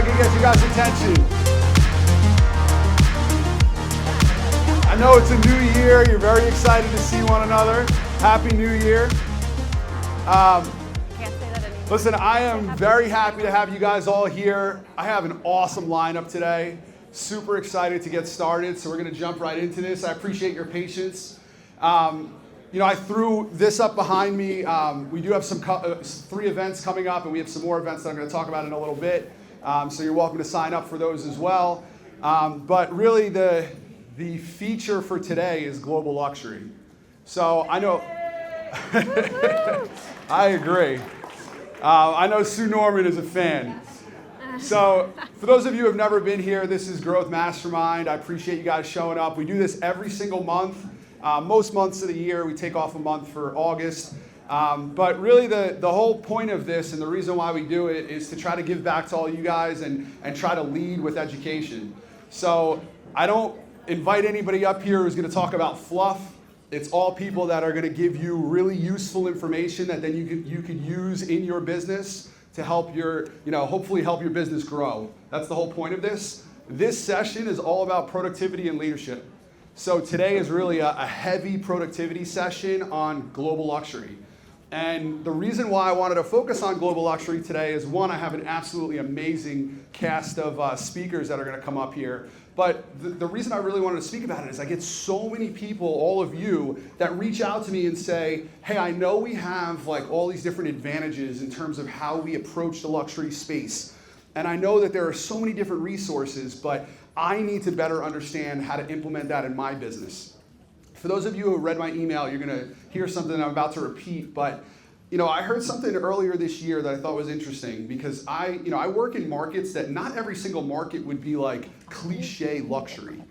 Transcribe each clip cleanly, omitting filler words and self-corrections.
can get you guys' attention. I know it's a new year. You're very excited to see one another. Happy New Year. Listen, I am very happy to have you guys all here. I have an awesome lineup today. Super excited to get started, so we're going to jump right into this. I appreciate your patience. I threw this up behind me. We do have some 3 events coming up, and we have some more events that I'm going to talk about in a little bit. So you're welcome to sign up for those as well. But really, the feature for today is global luxury. So I know, I agree. I know Sue Norman is a fan. So for those of you who have never been here, this is Growth Mastermind. I appreciate you guys showing up. We do this every single month. Most months of the year, we take off a month for August. But really the whole point of this and the reason why we do it is to try to give back to all you guys and try to lead with education. So I don't invite anybody up here who's going to talk about fluff. It's all people that are going to give you really useful information that then you could use in your business to help your, hopefully help your business grow. That's the whole point of this. This session is all about productivity and leadership. So today is really a heavy productivity session on global luxury. And the reason why I wanted to focus on global luxury today is, one, I have an absolutely amazing cast of speakers that are going to come up here. But the reason I really wanted to speak about it is I get so many people, all of you, that reach out to me and say, hey, I know we have like all these different advantages in terms of how we approach the luxury space. And I know that there are so many different resources, but I need to better understand how to implement that in my business. For those of you who read my email, you're going to hear something I'm about to repeat, but I heard something earlier this year that I thought was interesting because I work in markets that not every single market would be like cliche luxury.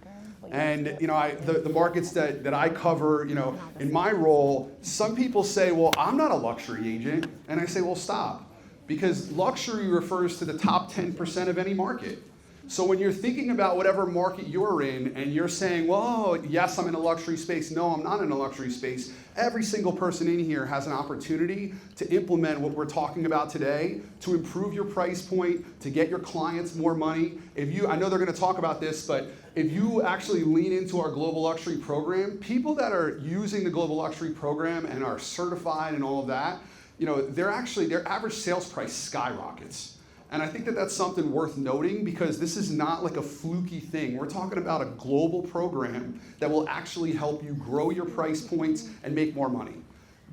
And the markets that I cover, in my role, some people say, well, I'm not a luxury agent. And I say, well, stop. Because luxury refers to the top 10% of any market. So when you're thinking about whatever market you're in and you're saying, well, yes, I'm in a luxury space. No, I'm not in a luxury space. Every single person in here has an opportunity to implement what we're talking about today, to improve your price point, to get your clients more money. I know they're going to talk about this, but if you actually lean into our global luxury program, people that are using the global luxury program and are certified and all of that, their average sales price skyrockets. And I think that that's something worth noting because this is not like a fluky thing. We're talking about a global program that will actually help you grow your price points and make more money.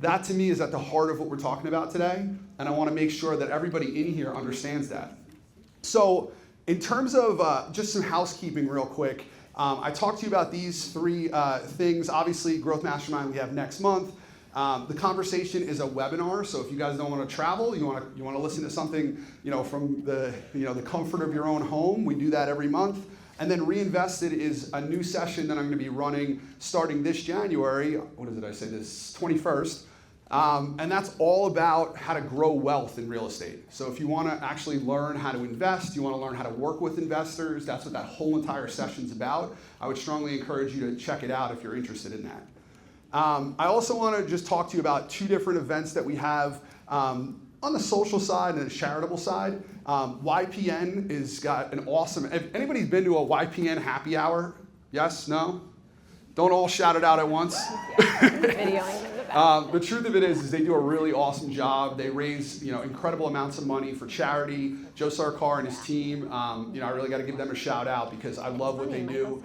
That to me is at the heart of what we're talking about today, and I want to make sure that everybody in here understands that. So in terms of just some housekeeping real quick, I talked to you about these 3 things. Obviously, Growth Mastermind we have next month. The conversation is a webinar, so if you guys don't want to travel, you want to listen to something, from the comfort of your own home. We do that every month. And then Reinvested is a new session that I'm going to be running starting this January. What did I say? This 21st. And that's all about how to grow wealth in real estate. So if you want to actually learn how to invest, you want to learn how to work with investors, that's what that whole entire session's about. I would strongly encourage you to check it out if you're interested in that. I also want to just talk to you about 2 different events that we have on the social side and the charitable side. YPN has got an awesome, if anybody's been to a YPN happy hour? Yes? No? Don't all shout it out at once. The truth of it is they do a really awesome job. They raise incredible amounts of money for charity. Joe Sarkar and his team, I really got to give them a shout out because I love what they do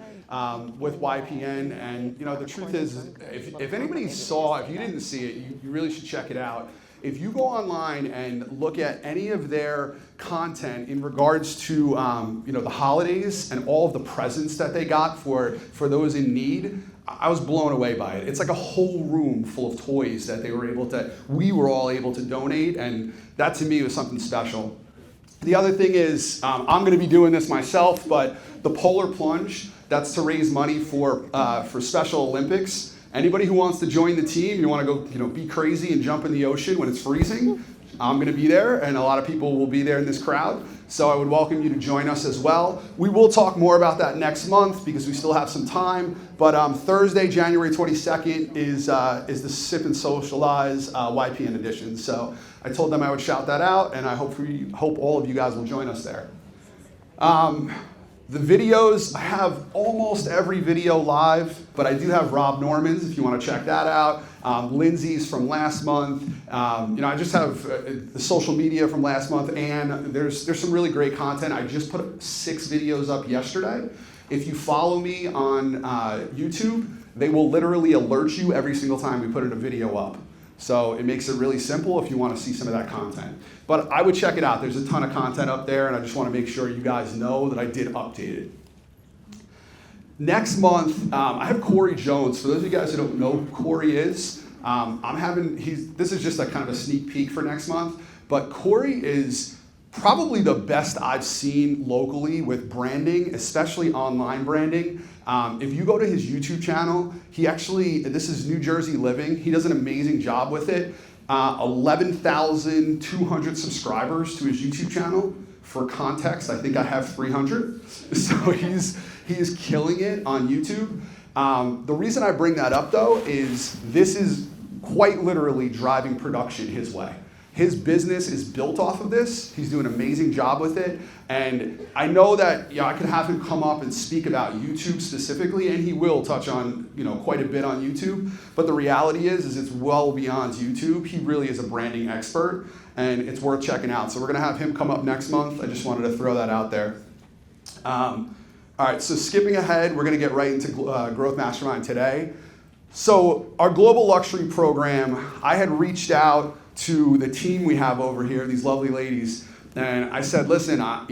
with YPN. And the truth is, if anybody if you didn't see it, you really should check it out. If you go online and look at any of their content in regards to the holidays and all of the presents that they got for those in need, I was blown away by it. It's like a whole room full of toys that we were all able to donate, and that to me was something special. The other thing is, I'm going to be doing this myself, but the Polar Plunge, that's to raise money for Special Olympics. Anybody who wants to join the team, you want to go, be crazy and jump in the ocean when it's freezing, I'm going to be there, and a lot of people will be there in this crowd. So I would welcome you to join us as well. We will talk more about that next month because we still have some time. But Thursday, January 22nd is the Sip and Socialize YPN edition. So I told them I would shout that out, and I hope all of you guys will join us there. The videos, I have almost every video live, but I do have Rob Norman's if you want to check that out. Lindsay's from last month. I just have the social media from last month, and there's some really great content. I just put 6 videos up yesterday. If you follow me on YouTube, they will literally alert you every single time we put in a video up. So it makes it really simple if you want to see some of that content. But I would check it out. There's a ton of content up there, and I just want to make sure you guys know that I did update it. Next month, I have Corey Jones. For those of you guys who don't know who Corey is, this is just like kind of a sneak peek for next month, but Corey is probably the best I've seen locally with branding, especially online branding. If you go to his YouTube channel, this is New Jersey Living. He does an amazing job with it. 11,200 subscribers to his YouTube channel. For context, I think I have 300. So he is killing it on YouTube. The reason I bring that up though is this is quite literally driving production his way. His business is built off of this. He's doing an amazing job with it. And I know that I could have him come up and speak about YouTube specifically, and he will touch on quite a bit on YouTube. But the reality is it's well beyond YouTube. He really is a branding expert, and it's worth checking out. So we're going to have him come up next month. I just wanted to throw that out there. All right, so skipping ahead, we're going to get right into Growth Mastermind today. So our global luxury program, I had reached out to the team we have over here, these lovely ladies, and I said, listen, I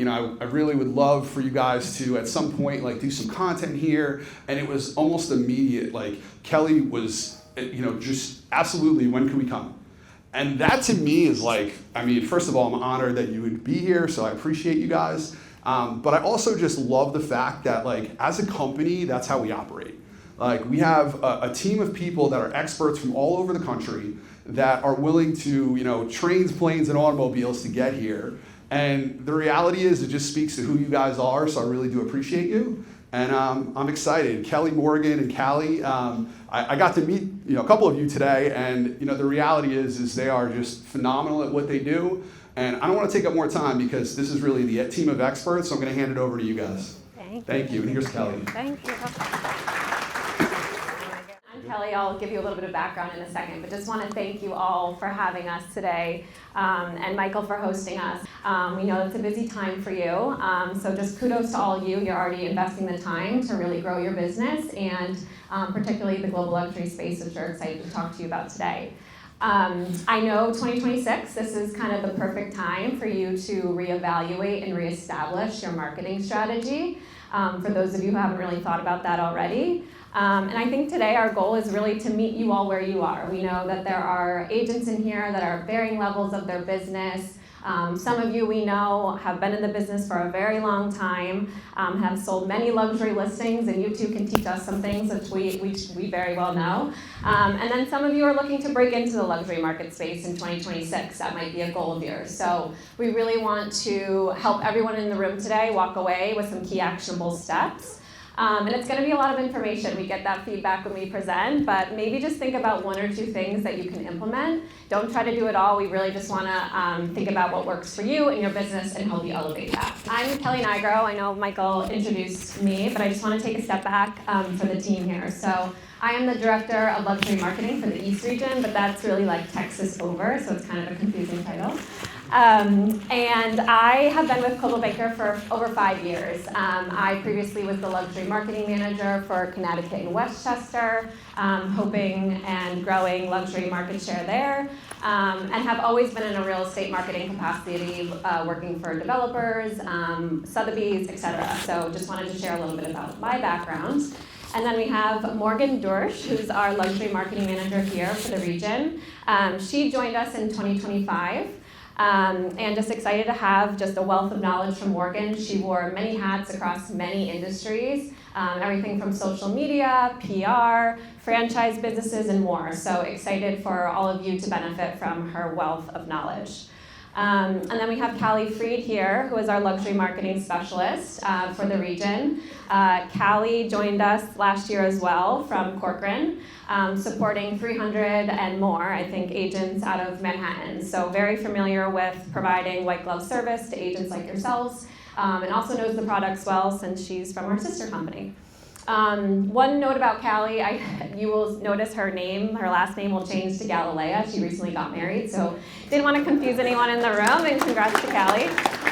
really would love for you guys to at some point do some content here. And it was almost immediate. Callie was, just absolutely, when can we come? And that to me is first of all, I'm honored that you would be here, so I appreciate you guys. But I also just love the fact that as a company, that's how we operate. We have a team of people that are experts from all over the country that are willing to, trains, planes, and automobiles to get here. And the reality is it just speaks to who you guys are, so I really do appreciate you. And I'm excited. Kelly Morgan and Callie, I got to meet a couple of you today, and the reality is they are just phenomenal at what they do. And I don't want to take up more time because this is really the team of experts, so I'm going to hand it over to you guys. Thank you. And here's Kelly. Thank you. I'm Callie. I'll give you a little bit of background in a second, but just want to thank you all for having us today, and Michael for hosting us. We know it's a busy time for you, so just kudos to all of you. You're already investing the time to really grow your business, and particularly the global luxury space, which we're excited to talk to you about today. I know 2026, this is kind of the perfect time for you to reevaluate and reestablish your marketing strategy. For those of you who haven't really thought about that already. And I think today our goal is really to meet you all where you are. We know that there are agents in here that are at varying levels of their business. Some of you we know have been in the business for a very long time, have sold many luxury listings, and you too can teach us some things which we very well know. And then some of you are looking to break into the luxury market space in 2026. That might be a goal of yours. So we really want to help everyone in the room today walk away with some key actionable steps. And it's going to be a lot of information. We get that feedback when we present, but maybe just think about 1 or 2 things that you can implement. Don't try to do it all. We really just want to think about what works for you and your business and help you elevate that. I'm Callie Nigro. I know Michael introduced me, but I just want to take a step back for the team here. So I am the Director of Luxury Marketing for the East region, but that's really like Texas over, so it's kind of a confusing title. And I have been with Coldwell Banker for over 5 years. I previously was the luxury marketing manager for Connecticut and Westchester, hoping and growing luxury market share there, and have always been in a real estate marketing capacity, working for developers, Sotheby's, etc. So just wanted to share a little bit about my background. And then we have Morgan Duersch, who's our luxury marketing manager here for the region. She joined us in 2025. And just excited to have just a wealth of knowledge from Morgan. She wore many hats across many industries, everything from social media, PR, franchise businesses, and more. So excited for all of you to benefit from her wealth of knowledge. And then we have Callie Freed here, who is our luxury marketing specialist for the region. Callie joined us last year as well from Corcoran, supporting 300 and more, I think, agents out of Manhattan. So very familiar with providing white glove service to agents like yourselves and also knows the products well since she's from our sister company. One note about Callie, you will notice her last name will change to Galilea. She recently got married, so didn't want to confuse anyone in the room, and congrats to Callie.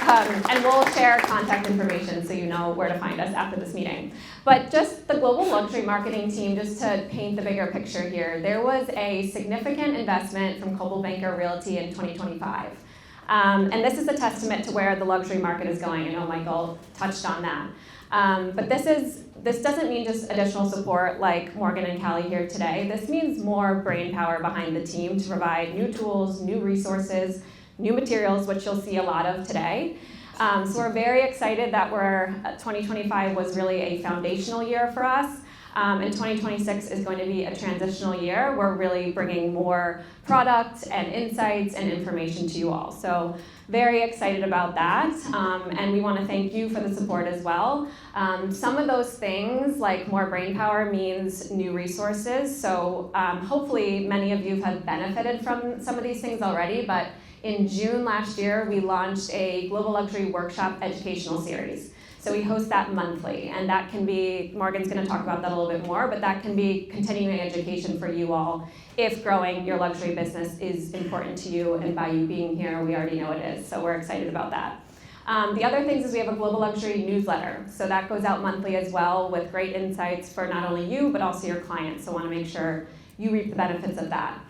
And we'll share contact information so you know where to find us after this meeting. But just the global luxury marketing team, just to paint the bigger picture here, there was a significant investment from Coldwell Banker Realty in 2025. And this is a testament to where the luxury market is going. I know Michael touched on that. But this doesn't mean just additional support like Morgan and Callie here today. This means more brain power behind the team to provide new tools, new resources, new materials, which you'll see a lot of today. So we're very excited that 2025 was really a foundational year for us. And 2026 is going to be a transitional year. We're really bringing more product and insights and information to you all. So very excited about that. And we want to thank you for the support as well. Some of those things, like more brainpower, means new resources. So hopefully many of you have benefited from some of these things already. But in June last year, we launched a Global Luxury Workshop educational series. So we host that monthly, and that can be, Morgan's going to talk about that a little bit more, but that can be continuing education for you all if growing your luxury business is important to you, and by you being here, we already know it is, so we're excited about that. The other things is we have a Global Luxury newsletter, so that goes out monthly as well with great insights for not only you, but also your clients, so want to make sure you reap the benefits of that.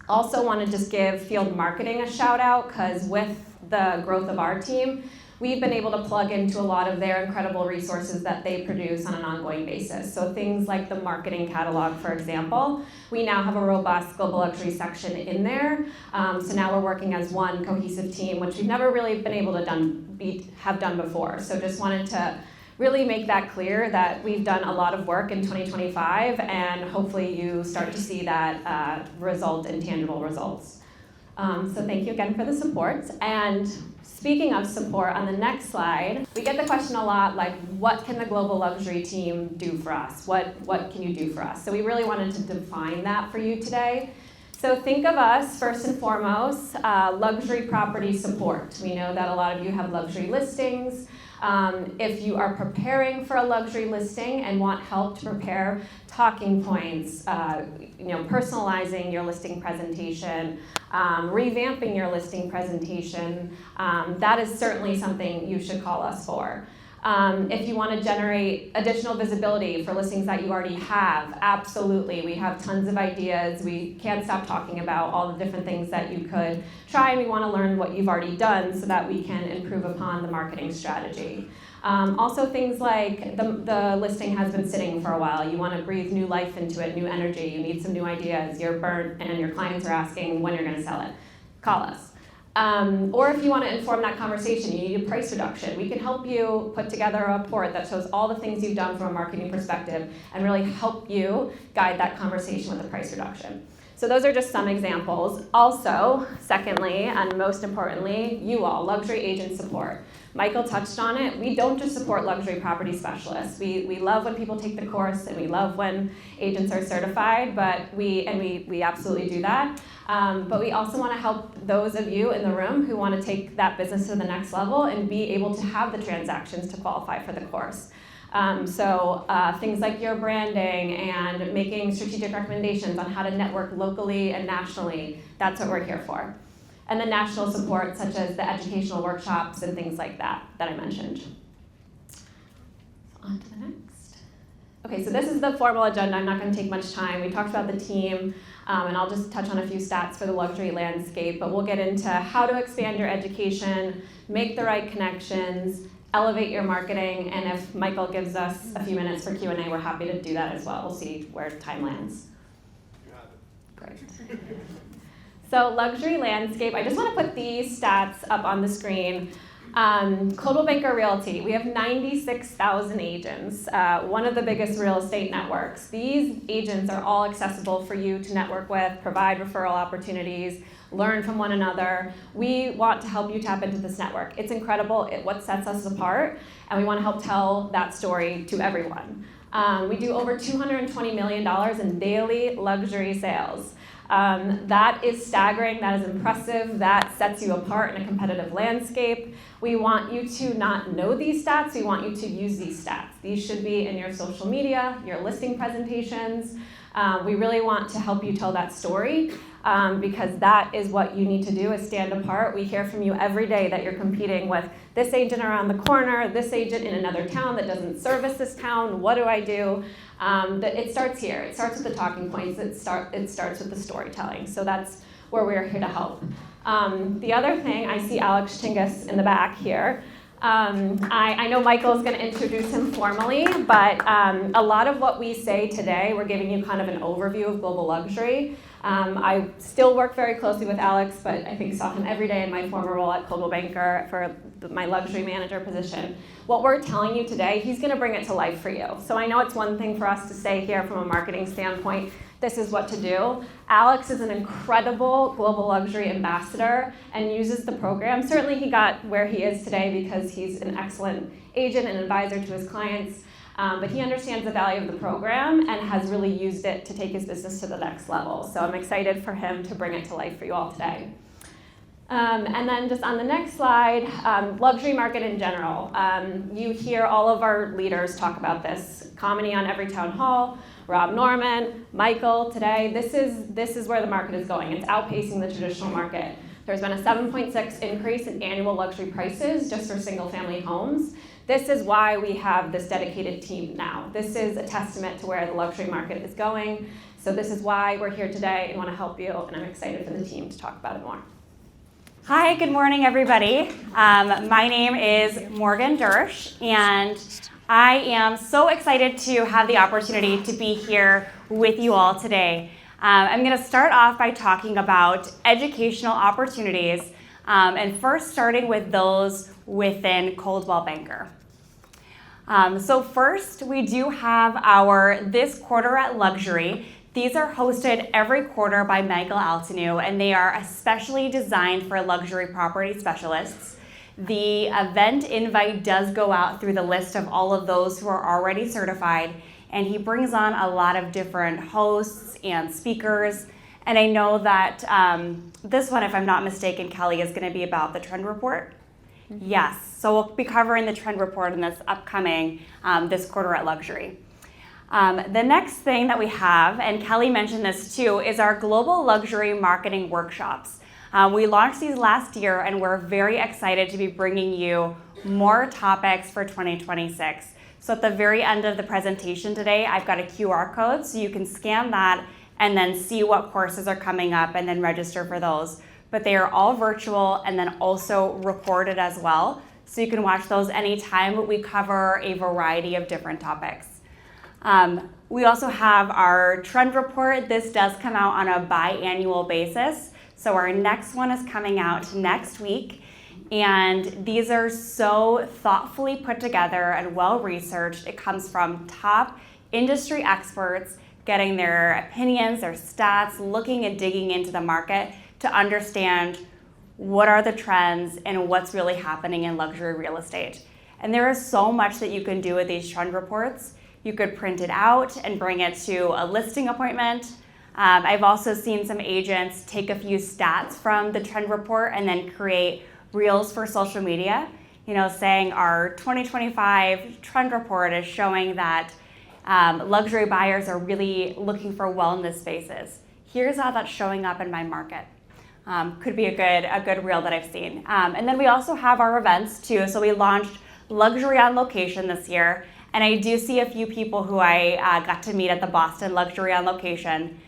Also want to just give field marketing a shout out, because with the growth of our team, we've been able to plug into a lot of their incredible resources that they produce on an ongoing basis. So things like the marketing catalog, for example, we now have a robust global luxury section in there. So now we're working as one cohesive team, which we've never really been able to have done before. So just wanted to really make that clear that we've done a lot of work in 2025, and hopefully you start to see that result in tangible results. So thank you again for the support. And speaking of support, on the next slide, we get the question a lot, like, what can the global luxury team do for us? What can you do for us? So we really wanted to define that for you today. So think of us, first and foremost, luxury property support. We know that a lot of you have luxury listings. If you are preparing for a luxury listing and want help to prepare talking points, personalizing your listing presentation, revamping your listing presentation, that is certainly something you should call us for. If you want to generate additional visibility for listings that you already have, absolutely. We have tons of ideas. We can't stop talking about all the different things that you could try, and we want to learn what you've already done so that we can improve upon the marketing strategy. Also things like the listing has been sitting for a while. You want to breathe new life into it, new energy. You need some new ideas. You're burnt and your clients are asking when you're going to sell it. Call us. Or if you want to inform that conversation, you need a price reduction. We can help you put together a report that shows all the things you've done from a marketing perspective and really help you guide that conversation with a price reduction. So those are just some examples. Also, secondly, and most importantly, you all, luxury agent support. Michael touched on it. We don't just support luxury property specialists. We love when people take the course, and we love when agents are certified, but we absolutely do that. But we also want to help those of you in the room who want to take that business to the next level and be able to have the transactions to qualify for the course. So things like your branding and making strategic recommendations on how to network locally and nationally, that's what we're here for. And the national support, such as the educational workshops and things like that I mentioned. On to the next. Okay, so this is the formal agenda. I'm not going to take much time. We talked about the team, and I'll just touch on a few stats for the luxury landscape, but we'll get into how to expand your education, make the right connections, elevate your marketing, and if Michael gives us a few minutes for Q&A, we're happy to do that as well. We'll see where time lands. Got it. Great. So luxury landscape, I just want to put these stats up on the screen. Coldwell Banker Realty, we have 96,000 agents, one of the biggest real estate networks. These agents are all accessible for you to network with, provide referral opportunities, learn from one another. We want to help you tap into this network. It's incredible, what sets us apart, and we want to help tell that story to everyone. We do over $220 million in daily luxury sales. That is staggering, that is impressive, that sets you apart in a competitive landscape. We want you to not know these stats, we want you to use these stats. These should be in your social media, your listing presentations. We really want to help you tell that story because that is what you need to do is stand apart. We hear from you every day that you're competing with this agent around the corner, this agent in another town that doesn't service this town, what do I do? It starts here. It starts with the talking points. It starts with the storytelling. So that's where we're here to help. The other thing, I see Alex Chingus in the back here. I know Michael's going to introduce him formally, but a lot of what we say today, we're giving you kind of an overview of global luxury. I still work very closely with Alex, but I think saw him every day in my former role at Coldwell Banker for my luxury manager position. What we're telling you today, he's going to bring it to life for you. So I know it's one thing for us to say here from a marketing standpoint, this is what to do. Alex is an incredible global luxury ambassador and uses the program. Certainly he got where he is today because he's an excellent agent and advisor to his clients, but he understands the value of the program and has really used it to take his business to the next level. So I'm excited for him to bring it to life for you all today. And then just on the next slide, luxury market in general. You hear all of our leaders talk about this. Comedy on every town hall, Rob Norman, Michael today. This is where the market is going. It's outpacing the traditional market. There's been a 7.6 increase in annual luxury prices just for single family homes. This is why we have this dedicated team now. This is a testament to where the luxury market is going. So this is why we're here today and want to help you, and I'm excited for the team to talk about it more. Hi, good morning, everybody. My name is Morgan Duersch, and I am so excited to have the opportunity to be here with you all today. I'm going to start off by talking about educational opportunities, and first starting with those within Coldwell Banker. So first, we do have our This Quarter at Luxury. These are hosted every quarter by Michael Altenew, and they are especially designed for luxury property specialists. The event invite does go out through the list of all of those who are already certified, and he brings on a lot of different hosts and speakers. And I know that this one, if I'm not mistaken, Callie, is going to be about the trend report. Mm-hmm. Yes, so we'll be covering the trend report in this upcoming This Quarter at Luxury. The next thing that we have, and Callie mentioned this too, is our Global Luxury Marketing Workshops. We launched these last year and we're very excited to be bringing you more topics for 2026. So at the very end of the presentation today, I've got a QR code so you can scan that and then see what courses are coming up and then register for those. But they are all virtual and then also recorded as well. So you can watch those anytime, but we cover a variety of different topics. We also have our trend report. This does come out on a biannual basis. So our next one is coming out next week. And these are so thoughtfully put together and well-researched. It comes from top industry experts getting their opinions, their stats, looking and digging into the market to understand what are the trends and what's really happening in luxury real estate. And there is so much that you can do with these trend reports. You could print it out and bring it to a listing appointment. I've also seen some agents take a few stats from the trend report and then create reels for social media, saying our 2025 trend report is showing that luxury buyers are really looking for wellness spaces. Here's how that's showing up in my market. Could be a good reel that I've seen. And then we also have our events too. So we launched Luxury on Location this year. And I do see a few people who I got to meet at the Boston Luxury on Location.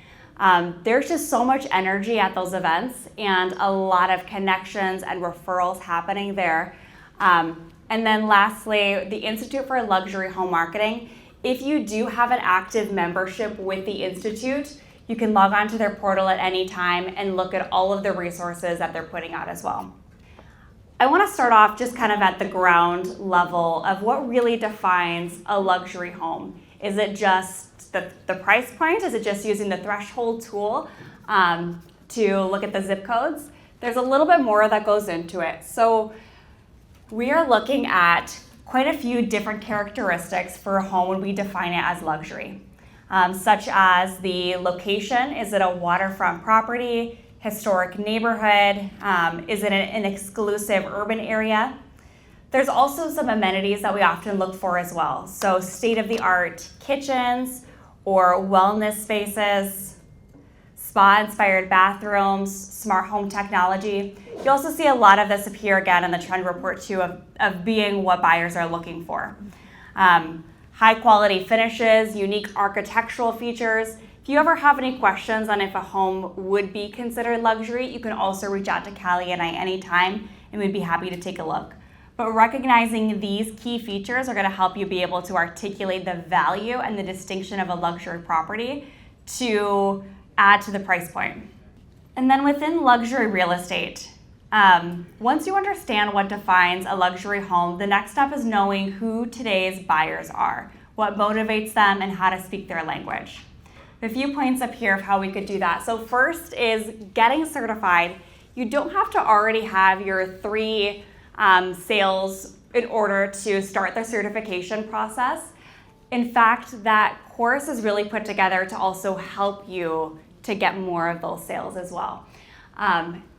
There's just so much energy at those events and a lot of connections and referrals happening there. And then lastly, the Institute for Luxury Home Marketing. If you do have an active membership with the Institute, you can log on to their portal at any time and look at all of the resources that they're putting out as well. I want to start off just kind of at the ground level of what really defines a luxury home. Is it just the price point? Is it just using the threshold tool to look at the zip codes? There's a little bit more that goes into it. So we are looking at quite a few different characteristics for a home when we define it as luxury. such as the location. Is it a waterfront property, historic neighborhood? Is it an exclusive urban area? There's also some amenities that we often look for as well. So state-of-the-art kitchens or wellness spaces, spa-inspired bathrooms, smart home technology. You also see a lot of this appear again in the trend report too of being what buyers are looking for. High quality finishes, unique architectural features. If you ever have any questions on if a home would be considered luxury, you can also reach out to Callie and I anytime, and we'd be happy to take a look. But recognizing these key features are going to help you be able to articulate the value and the distinction of a luxury property to add to the price point. And then within luxury real estate, once you understand what defines a luxury home, the next step is knowing who today's buyers are, what motivates them, and how to speak their language. A few points up here of how we could do that. So first is getting certified. You don't have to already have your 3 sales in order to start the certification process. In fact, that course is really put together to also help you to get more of those sales as well.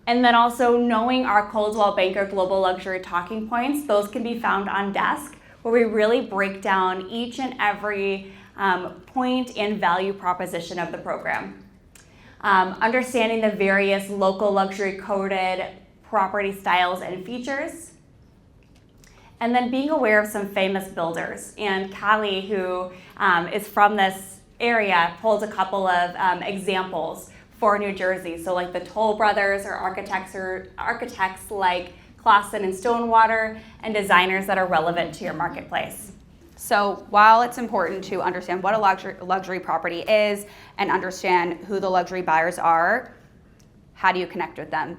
And then also knowing our Coldwell Banker Global Luxury Talking Points, those can be found on desk, where we really break down each and every point and value proposition of the program. Understanding the various local luxury coded property styles and features. And then being aware of some famous builders. And Callie, who is from this area, pulled a couple of examples for New Jersey. So like the Toll Brothers or architects like Clausen and Stonewater, and designers that are relevant to your marketplace. So while it's important to understand what a luxury property is and understand who the luxury buyers are, how do you connect with them?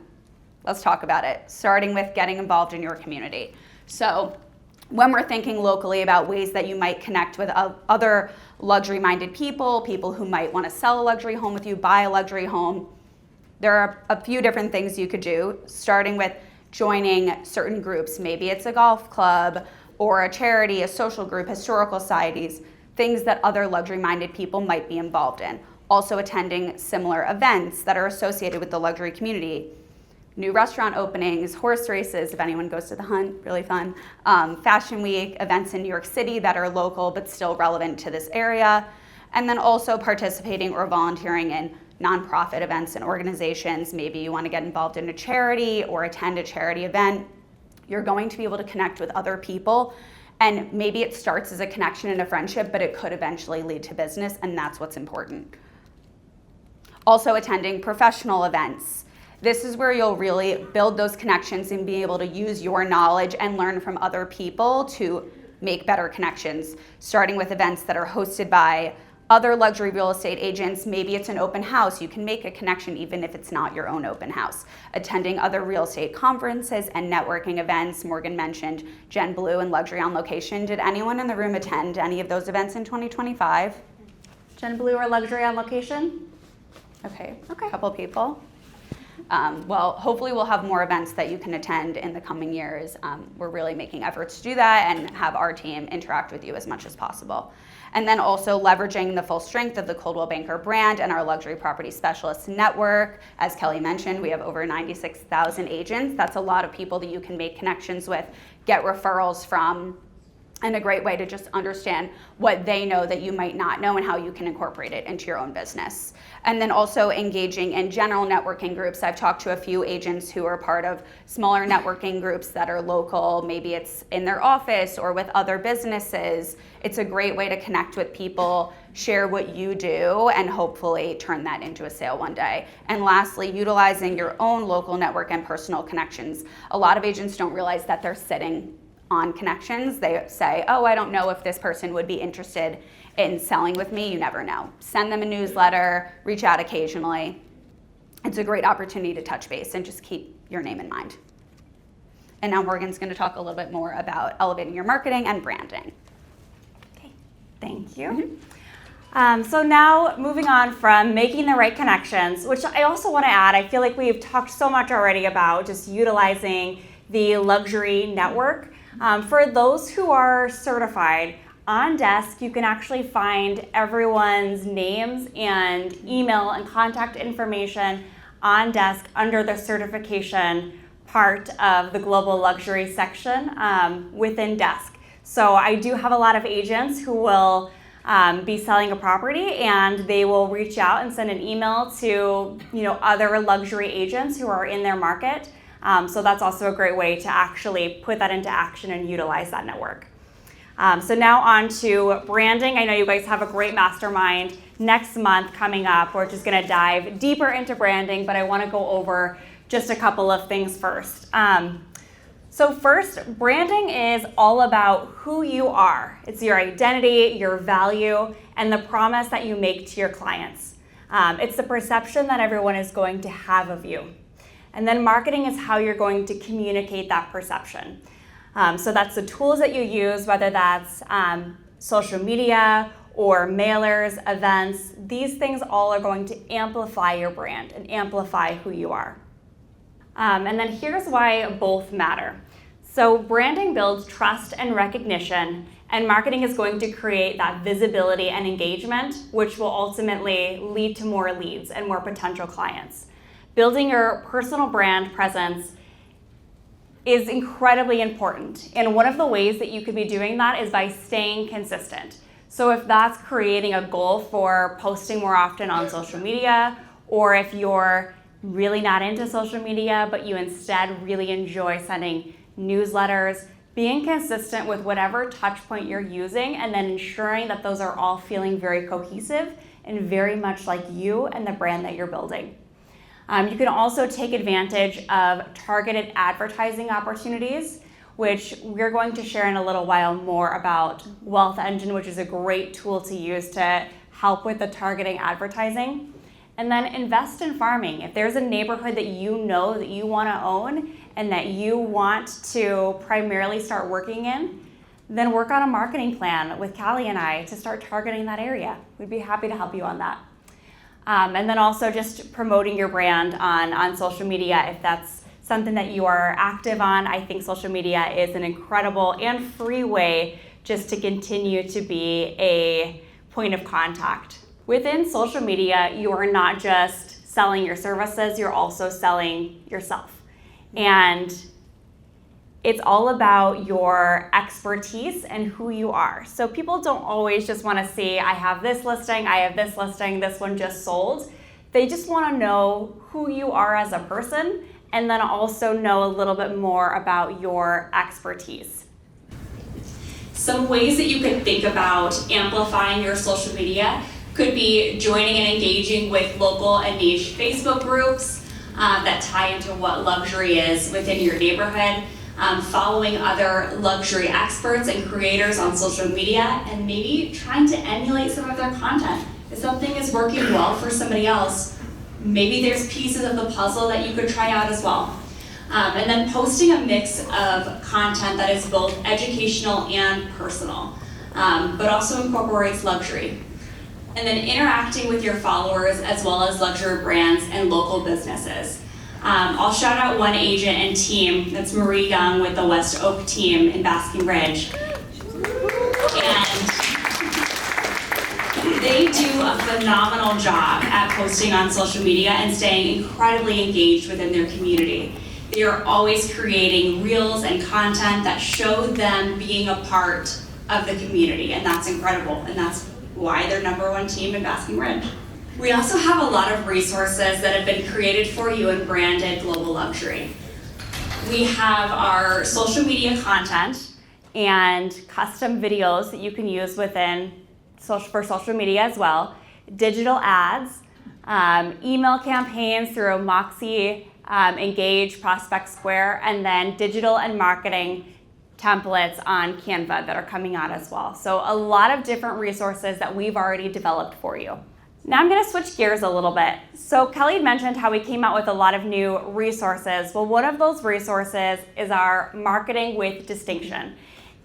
Let's talk about it, starting with getting involved in your community. So when we're thinking locally about ways that you might connect with other luxury-minded people who might want to sell a luxury home with you, buy a luxury home, there are a few different things you could do, starting with joining certain groups. Maybe it's a golf club or a charity, a social group, historical societies, things that other luxury-minded people might be involved in. Also attending similar events that are associated with the luxury community. New restaurant openings, horse races, if anyone goes to the Hunt, really fun. Fashion week, events in New York City that are local but still relevant to this area. And then also participating or volunteering in nonprofit events and organizations. Maybe you want to get involved in a charity or attend a charity event. You're going to be able to connect with other people, and maybe it starts as a connection and a friendship, but it could eventually lead to business, and that's what's important. Also attending professional events. This is where you'll really build those connections and be able to use your knowledge and learn from other people to make better connections, starting with events that are hosted by other luxury real estate agents. Maybe it's an open house. You can make a connection even if it's not your own open house. Attending other real estate conferences and networking events. Morgan mentioned Gen Blue and Luxury on Location. Did anyone in the room attend any of those events in 2025? Gen Blue or Luxury on Location? Okay. A couple people. Well, hopefully we'll have more events that you can attend in the coming years. We're really making efforts to do that and have our team interact with you as much as possible. And then also leveraging the full strength of the Coldwell Banker brand and our luxury property specialists network. As Kelly mentioned, we have over 96,000 agents. That's a lot of people that you can make connections with, get referrals from, and a great way to just understand what they know that you might not know and how you can incorporate it into your own business. And then also engaging in general networking groups. I've talked to a few agents who are part of smaller networking groups that are local. Maybe it's in their office or with other businesses. It's a great way to connect with people, share what you do, and hopefully turn that into a sale one day. And lastly, utilizing your own local network and personal connections. A lot of agents don't realize that they're sitting on connections. They say, oh, I don't know if this person would be interested in selling with me. You never know. Send them a newsletter, reach out occasionally. It's a great opportunity to touch base and just keep your name in mind. And now Morgan's going to talk a little bit more about elevating your marketing and branding. Okay, thank you. So now moving on from making the right connections, which I also want to add, I feel like we've talked so much already about just utilizing the luxury network. For those who are certified, On desk, you can actually find everyone's names and email and contact information on desk under the certification part of the global luxury section within desk. So I do have a lot of agents who will be selling a property, and they will reach out and send an email to other luxury agents who are in their market. So that's also a great way to actually put that into action and utilize that network. So now on to branding. I know you guys have a great mastermind next month coming up. We're just going to dive deeper into branding, but I want to go over just a couple of things first. So first, branding is all about who you are. It's your identity, your value, and the promise that you make to your clients. It's the perception that everyone is going to have of you. And then marketing is how you're going to communicate that perception. So that's the tools that you use, whether that's social media or mailers, events. These things all are going to amplify your brand and amplify who you are. And then here's why both matter. So branding builds trust and recognition, and marketing is going to create that visibility and engagement, which will ultimately lead to more leads and more potential clients. Building your personal brand presence is incredibly important. And one of the ways that you could be doing that is by staying consistent. So if that's creating a goal for posting more often on social media, or if you're really not into social media, but you instead really enjoy sending newsletters, being consistent with whatever touch point you're using, and then ensuring that those are all feeling very cohesive and very much like you and the brand that you're building. You can also take advantage of targeted advertising opportunities, which we're going to share in a little while more about Wealth Engine, which is a great tool to use to help with the targeting advertising. And then invest in farming. If there's a neighborhood that you know that you want to own and that you want to primarily start working in, then work on a marketing plan with Callie and I to start targeting that area. We'd be happy to help you on that. And then also just promoting your brand on social media if that's something that you are active on. I think social media is an incredible and free way just to continue to be a point of contact. Within social media, you are not just selling your services, you're also selling yourself. And it's all about your expertise and who you are. So people don't always just want to see, I have this listing, this one just sold. They just want to know who you are as a person, and then also know a little bit more about your expertise. Some ways that you can think about amplifying your social media could be joining and engaging with local and niche Facebook groups that tie into what luxury is within your neighborhood. Following other luxury experts and creators on social media, and maybe trying to emulate some of their content. If something is working well for somebody else, maybe there's pieces of the puzzle that you could try out as well. And then posting a mix of content that is both educational and personal, but also incorporates luxury. And then interacting with your followers as well as luxury brands and local businesses. I'll shout out one agent and team. That's Marie Young with the West Oak team in Basking Ridge. And they do a phenomenal job at posting on social media and staying incredibly engaged within their community. They are always creating reels and content that show them being a part of the community, and that's incredible, and that's why they're #1 team in Basking Ridge. We also have a lot of resources that have been created for you and branded Global Luxury. We have our social media content and custom videos that you can use within for social media as well, digital ads, email campaigns through Moxie, Engage, Prospect Square, and then digital and marketing templates on Canva that are coming out as well. So a lot of different resources that we've already developed for you. Now I'm going to switch gears a little bit. So Kelly had mentioned how we came out with a lot of new resources. Well, one of those resources is our Marketing with Distinction.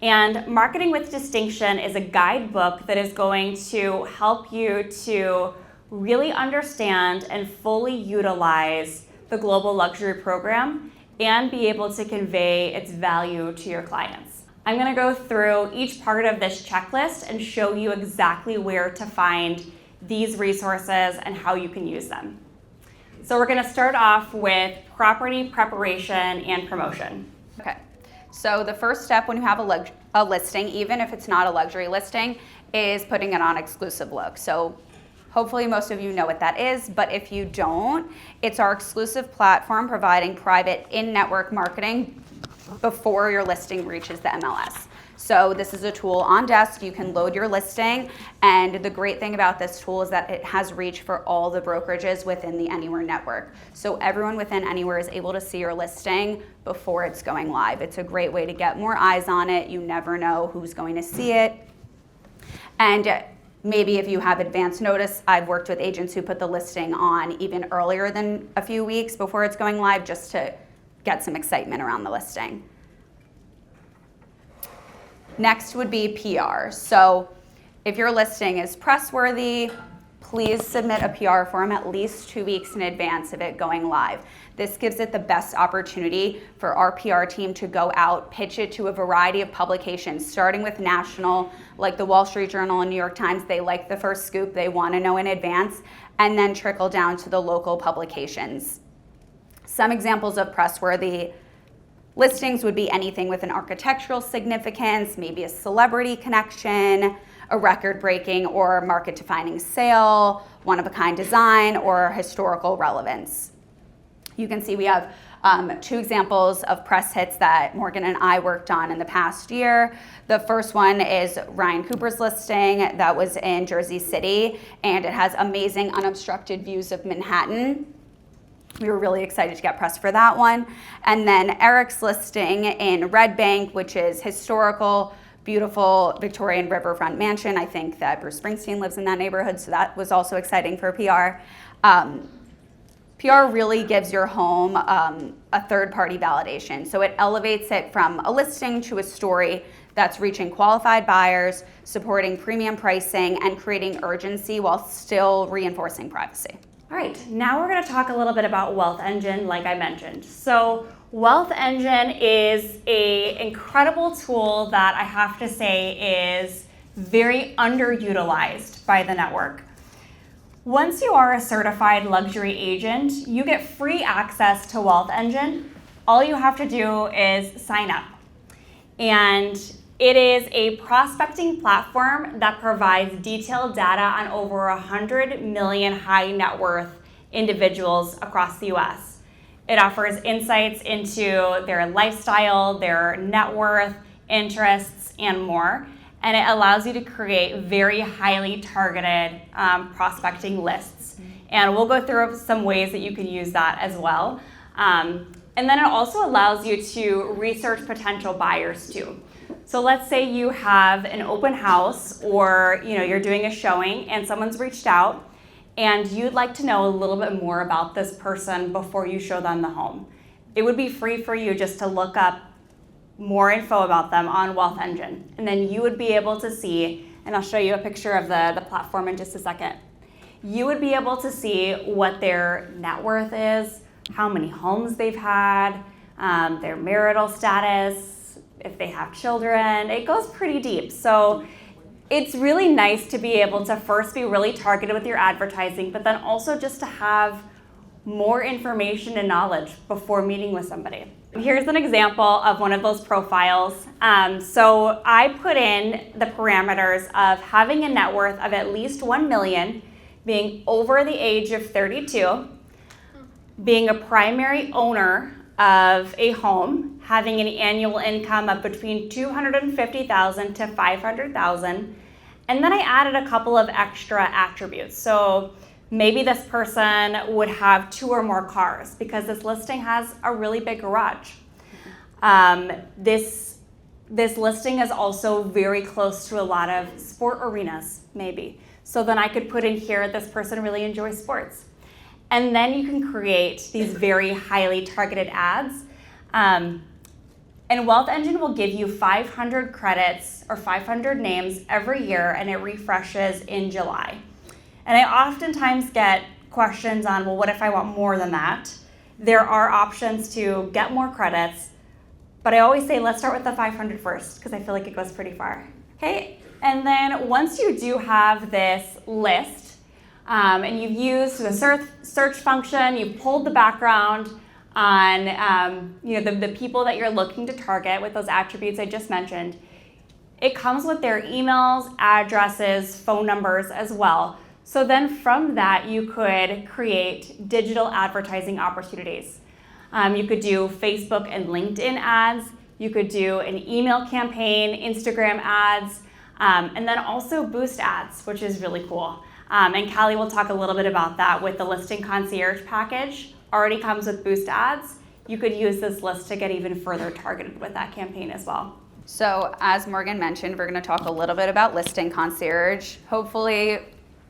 And Marketing with Distinction is a guidebook that is going to help you to really understand and fully utilize the Global Luxury Program and be able to convey its value to your clients. I'm going to go through each part of this checklist and show you exactly where to find these resources and how you can use them. So we're going to start off with property preparation and promotion. Okay, so the first step when you have a listing, even if it's not a luxury listing, is putting it on exclusive look. So hopefully most of you know what that is, but if you don't, it's our exclusive platform providing private in-network marketing before your listing reaches the MLS. So this is a tool on desk. You can load your listing, and the great thing about this tool is that it has reach for all the brokerages within the Anywhere network. So everyone within Anywhere is able to see your listing before it's going live. It's a great way to get more eyes on it. You never know who's going to see it. And maybe if you have advance notice, I've worked with agents who put the listing on even earlier than a few weeks before it's going live, just to get some excitement around the listing. Next would be PR. So if your listing is pressworthy, please submit a PR form at least 2 weeks in advance of it going live. This gives it the best opportunity for our PR team to go out, pitch it to a variety of publications, starting with national, like the Wall Street Journal and New York Times. They like the first scoop, they want to know in advance, and then trickle down to the local publications. Some examples of pressworthy listings would be anything with an architectural significance, maybe a celebrity connection, a record-breaking or market-defining sale, one-of-a-kind design, or historical relevance. You can see we have 2 examples of press hits that Morgan and I worked on in the past year. The first one is Ryan Cooper's listing that was in Jersey City, and it has amazing unobstructed views of Manhattan. We were really excited to get press for that one. And then Eric's listing in Red Bank, which is historical, beautiful Victorian riverfront mansion. I think that Bruce Springsteen lives in that neighborhood, so that was also exciting for PR. PR really gives your home a third-party validation. So it elevates it from a listing to a story that's reaching qualified buyers, supporting premium pricing, and creating urgency while still reinforcing privacy. All right, now we're going to talk a little bit about Wealth Engine, like I mentioned. So Wealth Engine is an incredible tool that I have to say is very underutilized by the network. Once you are a certified luxury agent, you get free access to Wealth Engine. All you have to do is sign up. And it is a prospecting platform that provides detailed data on over 100 million high net worth individuals across the US. It offers insights into their lifestyle, their net worth, interests, and more. And it allows you to create very highly targeted prospecting lists. And we'll go through some ways that you can use that as well. And then it also allows you to research potential buyers too. So let's say you have an open house, or you're doing a showing and someone's reached out and you'd like to know a little bit more about this person before you show them the home. It would be free for you just to look up more info about them on Wealth Engine. And then you would be able to see, and I'll show you a picture of the platform in just a second. You would be able to see what their net worth is, how many homes they've had, their marital status, if they have children. It goes pretty deep. So it's really nice to be able to first be really targeted with your advertising, but then also just to have more information and knowledge before meeting with somebody. Here's an example of one of those profiles. So I put in the parameters of having a net worth of at least 1 million, being over the age of 32, being a primary owner of a home, having an annual income of between $250,000 to $500,000, and then I added a couple of extra attributes. So maybe this person would have 2 or more cars because this listing has a really big garage. This listing is also very close to a lot of sport arenas, maybe. So then I could put in here, this person really enjoys sports. And then you can create these very highly targeted ads. And Wealth Engine will give you 500 credits or 500 names every year, and it refreshes in July. And I oftentimes get questions on, well, what if I want more than that? There are options to get more credits, but but I always say let's start with the 500 first because I feel like it goes pretty far. Okay, and then once you do have this list and you've used the search function, you've pulled the background on the people that you're looking to target with those attributes I just mentioned, it comes with their emails, addresses, phone numbers as well. So then from that, you could create digital advertising opportunities. You could do Facebook and LinkedIn ads. You could do an email campaign, Instagram ads, and then also boost ads, which is really cool. And Callie will talk a little bit about that with the Listing Concierge package. Already comes with boost ads. You could use this list to get even further targeted with that campaign as well. So as Morgan mentioned, we're going to talk a little bit about Listing Concierge. Hopefully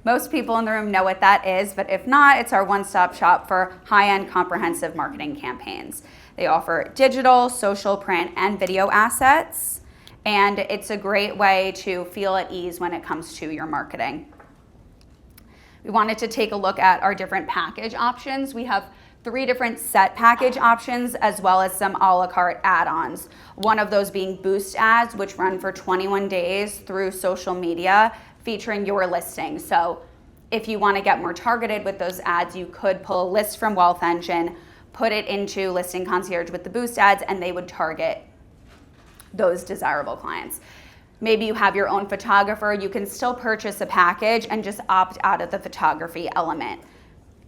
most people in the room know what that is, but if not, it's our one-stop shop for high-end comprehensive marketing campaigns. They offer digital, social, print, and video assets, and it's a great way to feel at ease when it comes to your marketing. We wanted to take a look at our different package options. We have 3 different set package options as well as some a la carte add-ons. One of those being boost ads, which run for 21 days through social media featuring your listing. So if you want to get more targeted with those ads, you could pull a list from Wealth Engine, put it into Listing Concierge with the boost ads, and they would target those desirable clients. Maybe you have your own photographer. You can still purchase a package and just opt out of the photography element.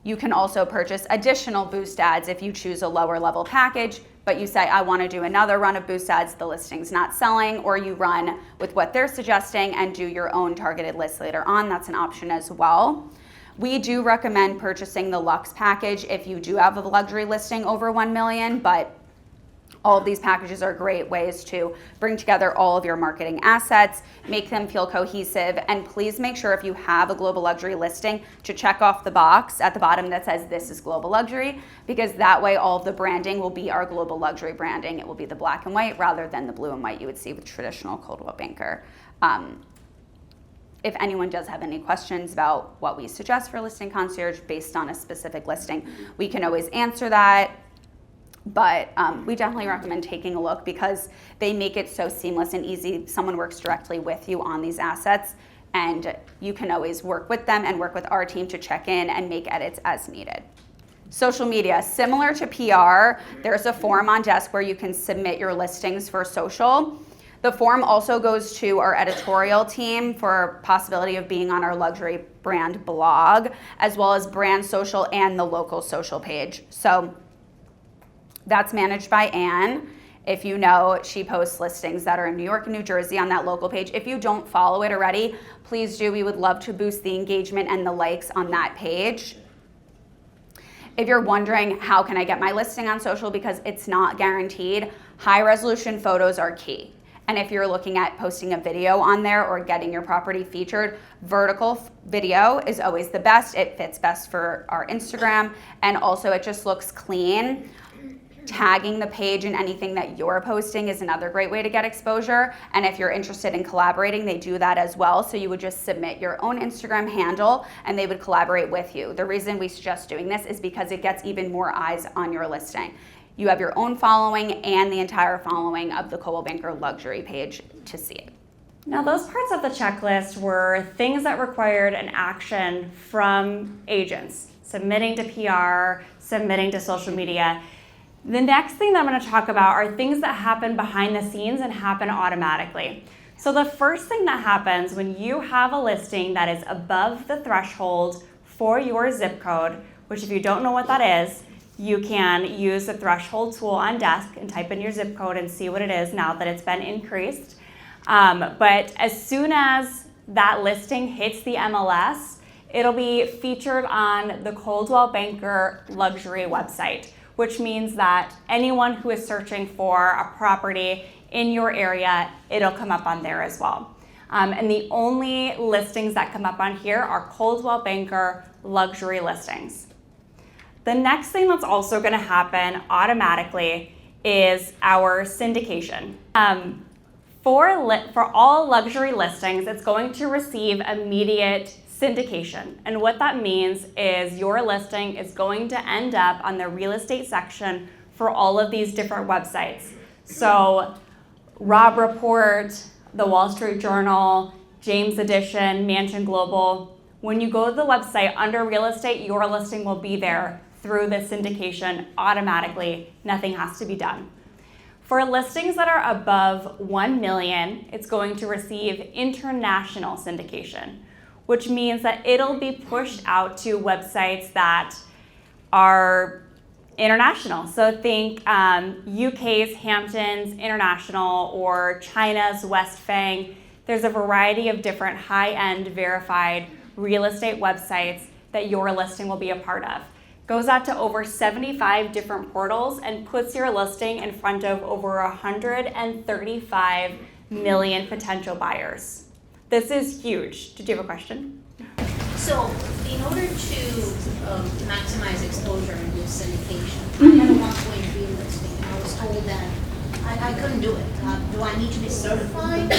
You can also purchase additional boost ads if you choose a lower level package, but you say, I want to do another run of boost ads, the listing's not selling, or you run with what they're suggesting and do your own targeted list later on. That's an option as well. We do recommend purchasing the Luxe package if you do have a luxury listing over 1 million, but all of these packages are great ways to bring together all of your marketing assets, make them feel cohesive, and please make sure if you have a global luxury listing to check off the box at the bottom that says this is global luxury, because that way all of the branding will be our global luxury branding. It will be the black and white rather than the blue and white you would see with traditional Coldwell Banker. If anyone does have any questions about what we suggest for Listing Concierge based on a specific listing, we can always answer that. But we definitely recommend taking a look because they make it so seamless and easy. Someone works directly with you on these assets, and you can always work with them and work with our team to check in and make edits as needed. Social media, similar to PR, there's a form on desk where you can submit your listings for social. The form also goes to our editorial team for possibility of being on our luxury brand blog, as well as brand social and the local social page. So that's managed by Anne. If you know, she posts listings that are in New York and New Jersey on that local page. If you don't follow it already, please do. We would love to boost the engagement and the likes on that page. If you're wondering, how can I get my listing on social because it's not guaranteed, high resolution photos are key. And if you're looking at posting a video on there or getting your property featured, vertical video is always the best. It fits best for our Instagram, and also it just looks clean. Tagging the page in anything that you're posting is another great way to get exposure. And if you're interested in collaborating, they do that as well. So you would just submit your own Instagram handle and they would collaborate with you. The reason we suggest doing this is because it gets even more eyes on your listing. You have your own following and the entire following of the Coldwell Banker luxury page to see it. Now, those parts of the checklist were things that required an action from agents, submitting to PR, submitting to social media. The next thing that I'm going to talk about are things that happen behind the scenes and happen automatically. So the first thing that happens when you have a listing that is above the threshold for your zip code, which if you don't know what that is, you can use the threshold tool on desk and type in your zip code and see what it is now that it's been increased. But as soon as that listing hits the MLS, it'll be featured on the Coldwell Banker luxury website, which means that anyone who is searching for a property in your area, it'll come up on there as well. And the only listings that come up on here are Coldwell Banker luxury listings. The next thing that's also going to happen automatically is our syndication. For all luxury listings, it's going to receive immediate syndication. And what that means is your listing is going to end up on the real estate section for all of these different websites. So Robb Report, the Wall Street Journal, James Edition, Mansion Global. When you go to the website under real estate, your listing will be there through this syndication automatically. Nothing has to be done. For listings that are above 1 million, it's going to receive international syndication, which means that it'll be pushed out to websites that are international. So think UK's Hamptons International or China's Westfang. There's a variety of different high-end verified real estate websites that your listing will be a part of. Goes out to over 75 different portals and puts your listing in front of over 135 million potential buyers. This is huge. Did you have a question? So, in order to maximize exposure in this syndication, I had a 1.3 listing. I was told that I couldn't do it. Do I need to be certified to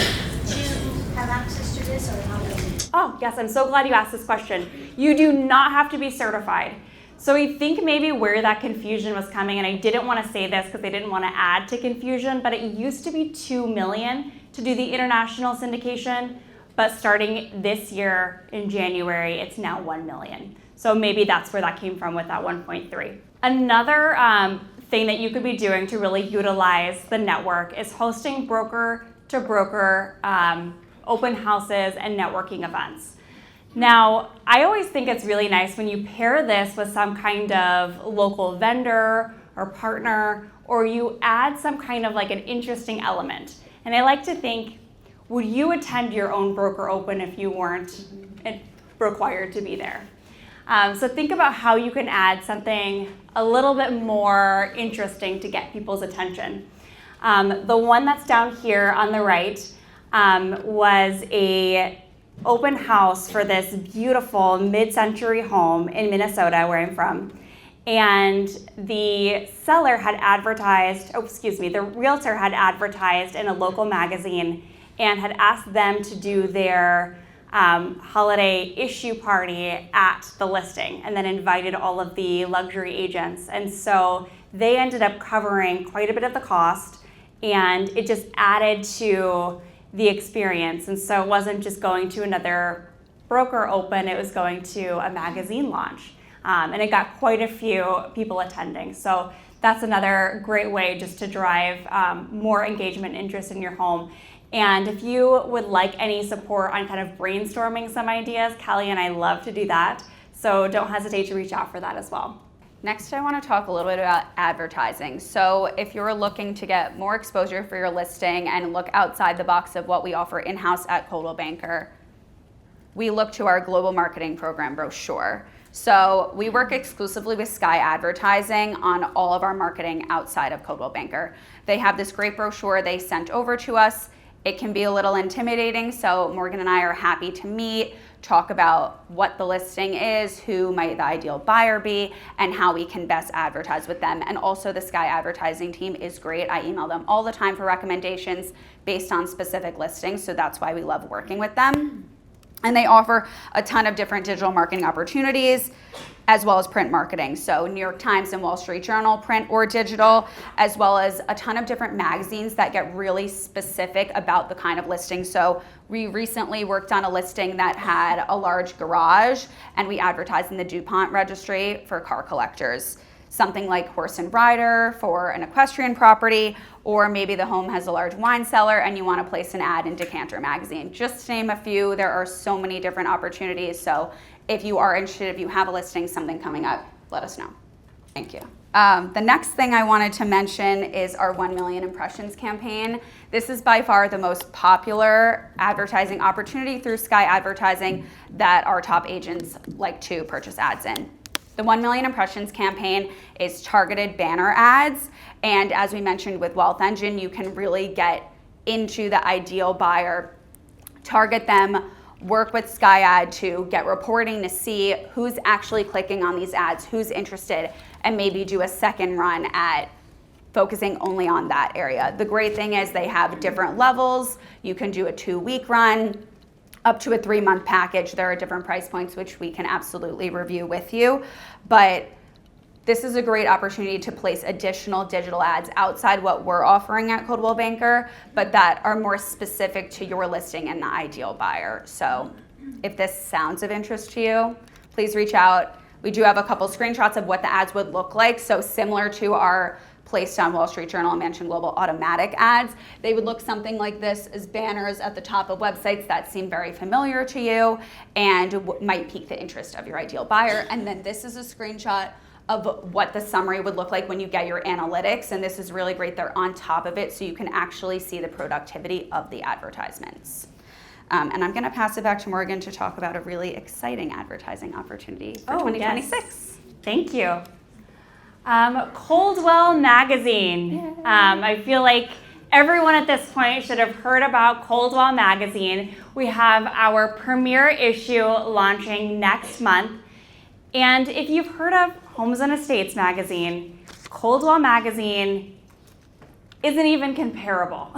have access to this, or how does it? Oh, yes, I'm so glad you asked this question. You do not have to be certified. So I think maybe where that confusion was coming, and I didn't want to say this because I didn't want to add to confusion, but it used to be 2 million to do the international syndication, but starting this year in January, it's now 1 million. So maybe that's where that came from with that 1.3. Another thing that you could be doing to really utilize the network is hosting broker-to-broker open houses and networking events. Now, I always think it's really nice when you pair this with some kind of local vendor or partner, or you add some kind of like an interesting element. And I like to think, would you attend your own broker open if you weren't required to be there? So think about how you can add something a little bit more interesting to get people's attention. The one that's down here on the right was a open house for this beautiful mid-century home in Minnesota, where I'm from. And the seller had advertised, the realtor had advertised in a local magazine and had asked them to do their holiday issue party at the listing, and then invited all of the luxury agents. And so they ended up covering quite a bit of the cost, and it just added to the experience. And so it wasn't just going to another broker open, it was going to a magazine launch. And it got quite a few people attending. So that's another great way just to drive more engagement and interest in your home. And if you would like any support on kind of brainstorming some ideas, Callie and I love to do that. So don't hesitate to reach out for that as well. Next, I want to talk a little bit about advertising. So if you're looking to get more exposure for your listing and look outside the box of what we offer in-house at Coldwell Banker, we look to our global marketing program brochure. So we work exclusively with Sky Advertising on all of our marketing outside of Coldwell Banker. They have this great brochure they sent over to us. It can be a little intimidating, so Morgan and I are happy to meet, talk about what the listing is, who might the ideal buyer be, and how we can best advertise with them. And also the Sky Advertising team is great. I email them all the time for recommendations based on specific listings, so that's why we love working with them. And they offer a ton of different digital marketing opportunities, as well as print marketing. So New York Times and Wall Street Journal, print or digital, as well as a ton of different magazines that get really specific about the kind of listing. So we recently worked on a listing that had a large garage, and we advertised in the DuPont registry for car collectors. Something like Horse and Rider for an equestrian property, or maybe the home has a large wine cellar and you want to place an ad in Decanter magazine. Just to name a few, there are so many different opportunities. So if you are interested, if you have a listing, something coming up, let us know. Thank you. The next thing I wanted to mention is our 1 million impressions campaign. This is by far the most popular advertising opportunity through Sky Advertising that our top agents like to purchase ads in. The 1 million impressions campaign is targeted banner ads, and as we mentioned with Wealth Engine, you can really get into the ideal buyer, target them, work with Sky Ad to get reporting to see who's actually clicking on these ads, who's interested, and maybe do a second run at focusing only on that area. The great thing is they have different levels. You can do a 2-week run, up to a 3-month package. There are different price points, which we can absolutely review with you. But this is a great opportunity to place additional digital ads outside what we're offering at Coldwell Banker, but that are more specific to your listing and the ideal buyer. So if this sounds of interest to you, please reach out. We do have a couple screenshots of what the ads would look like. So similar to our placed on Wall Street Journal and Mansion Global automatic ads, they would look something like this as banners at the top of websites that seem very familiar to you and might pique the interest of your ideal buyer. And then this is a screenshot of what the summary would look like when you get your analytics, and this is really great. They're on top of it so you can actually see the productivity of the advertisements. And I'm going to pass it back to Morgan to talk about a really exciting advertising opportunity for 2026. Yes. Thank you. Coldwell Magazine. I feel like everyone at this point should have heard about Coldwell Magazine. We have our premiere issue launching next month. And if you've heard of Homes and Estates Magazine, Coldwell Magazine isn't even comparable.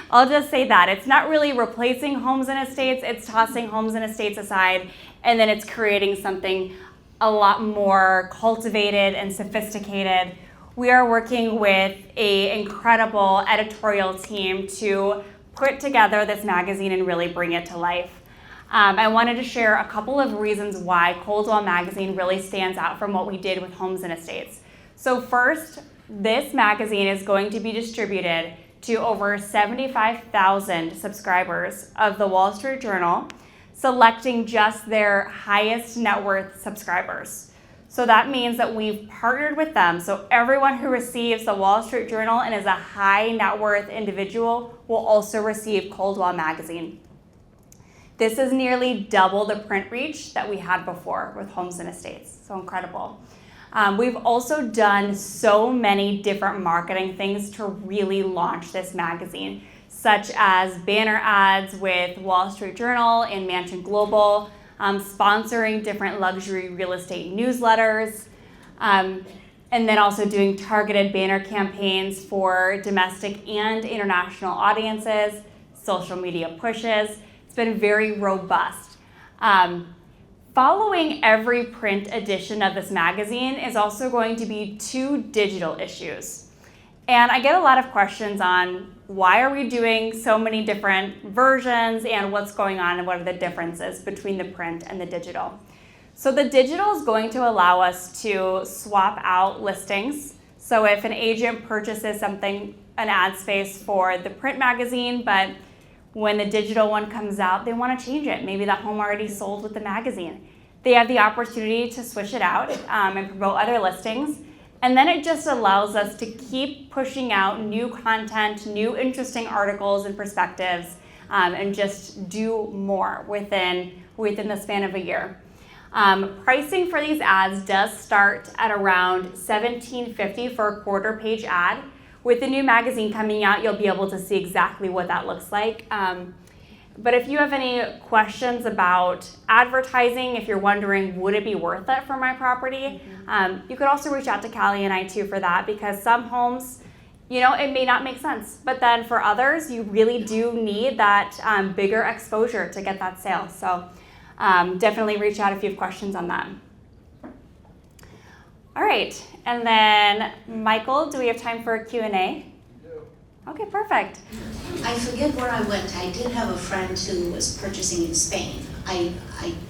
I'll just say that. It's not really replacing Homes and Estates, it's tossing Homes and Estates aside, and then it's creating something a lot more cultivated and sophisticated. We are working with an incredible editorial team to put together this magazine and really bring it to life. I wanted to share a couple of reasons why Coldwell Magazine really stands out from what we did with Homes and Estates. So first, this magazine is going to be distributed to over 75,000 subscribers of the Wall Street Journal, selecting just their highest net worth subscribers. So that means that we've partnered with them. So everyone who receives the Wall Street Journal and is a high net worth individual will also receive Coldwell Magazine. This is nearly double the print reach that we had before with Homes and Estates. So incredible. We've also done so many different marketing things to really launch this magazine, such as banner ads with Wall Street Journal and Mansion Global, sponsoring different luxury real estate newsletters, and then also doing targeted banner campaigns for domestic and international audiences, social media pushes. It's been very robust. Following every print edition of this magazine is also going to be 2 digital issues. And I get a lot of questions on why are we doing so many different versions and what's going on and what are the differences between the print and the digital. So the digital is going to allow us to swap out listings. So if an agent purchases something, an ad space for the print magazine, but when the digital one comes out, they want to change it. Maybe that home already sold with the magazine. They have the opportunity to switch it out and promote other listings. And then it just allows us to keep pushing out new content, new interesting articles and perspectives, and just do more within the span of a year. Pricing for these ads does start at around $17.50 for a quarter page ad. With the new magazine coming out, you'll be able to see exactly what that looks like. But if you have any questions about advertising, if you're wondering, would it be worth it for my property? You could also reach out to Callie and I too for that, because some homes, it may not make sense. But then for others, you really do need that bigger exposure to get that sale. So definitely reach out if you have questions on that. All right, and then Michael, do we have time for a Q&A? Okay, perfect. I forget where I went. I did have a friend who was purchasing in Spain. I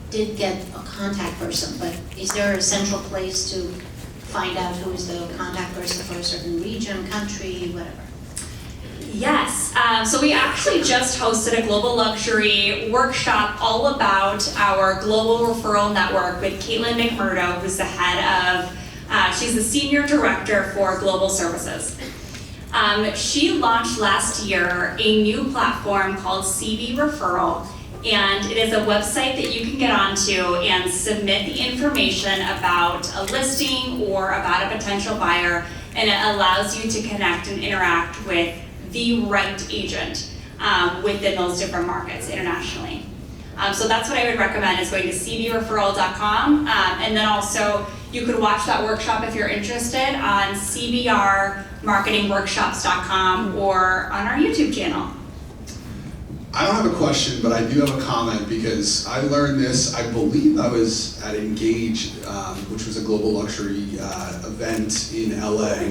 did get a contact person, but is there a central place to find out who is the contact person for a certain region, country, whatever? Yes, so we actually just hosted a global luxury workshop all about our global referral network with Caitlin McMurdo, who's the head of, she's the senior director for global services. She launched last year a new platform called CB Referral, and it is a website that you can get onto and submit the information about a listing or about a potential buyer, and it allows you to connect and interact with the right agent within those different markets internationally. So that's what I would recommend, is going to cbreferral.com, and then also you could watch that workshop if you're interested on cbrmarketingworkshops.com or on our YouTube channel. I don't have a question, but I do have a comment because I learned this, I believe I was at Engage, which was a global luxury event in LA.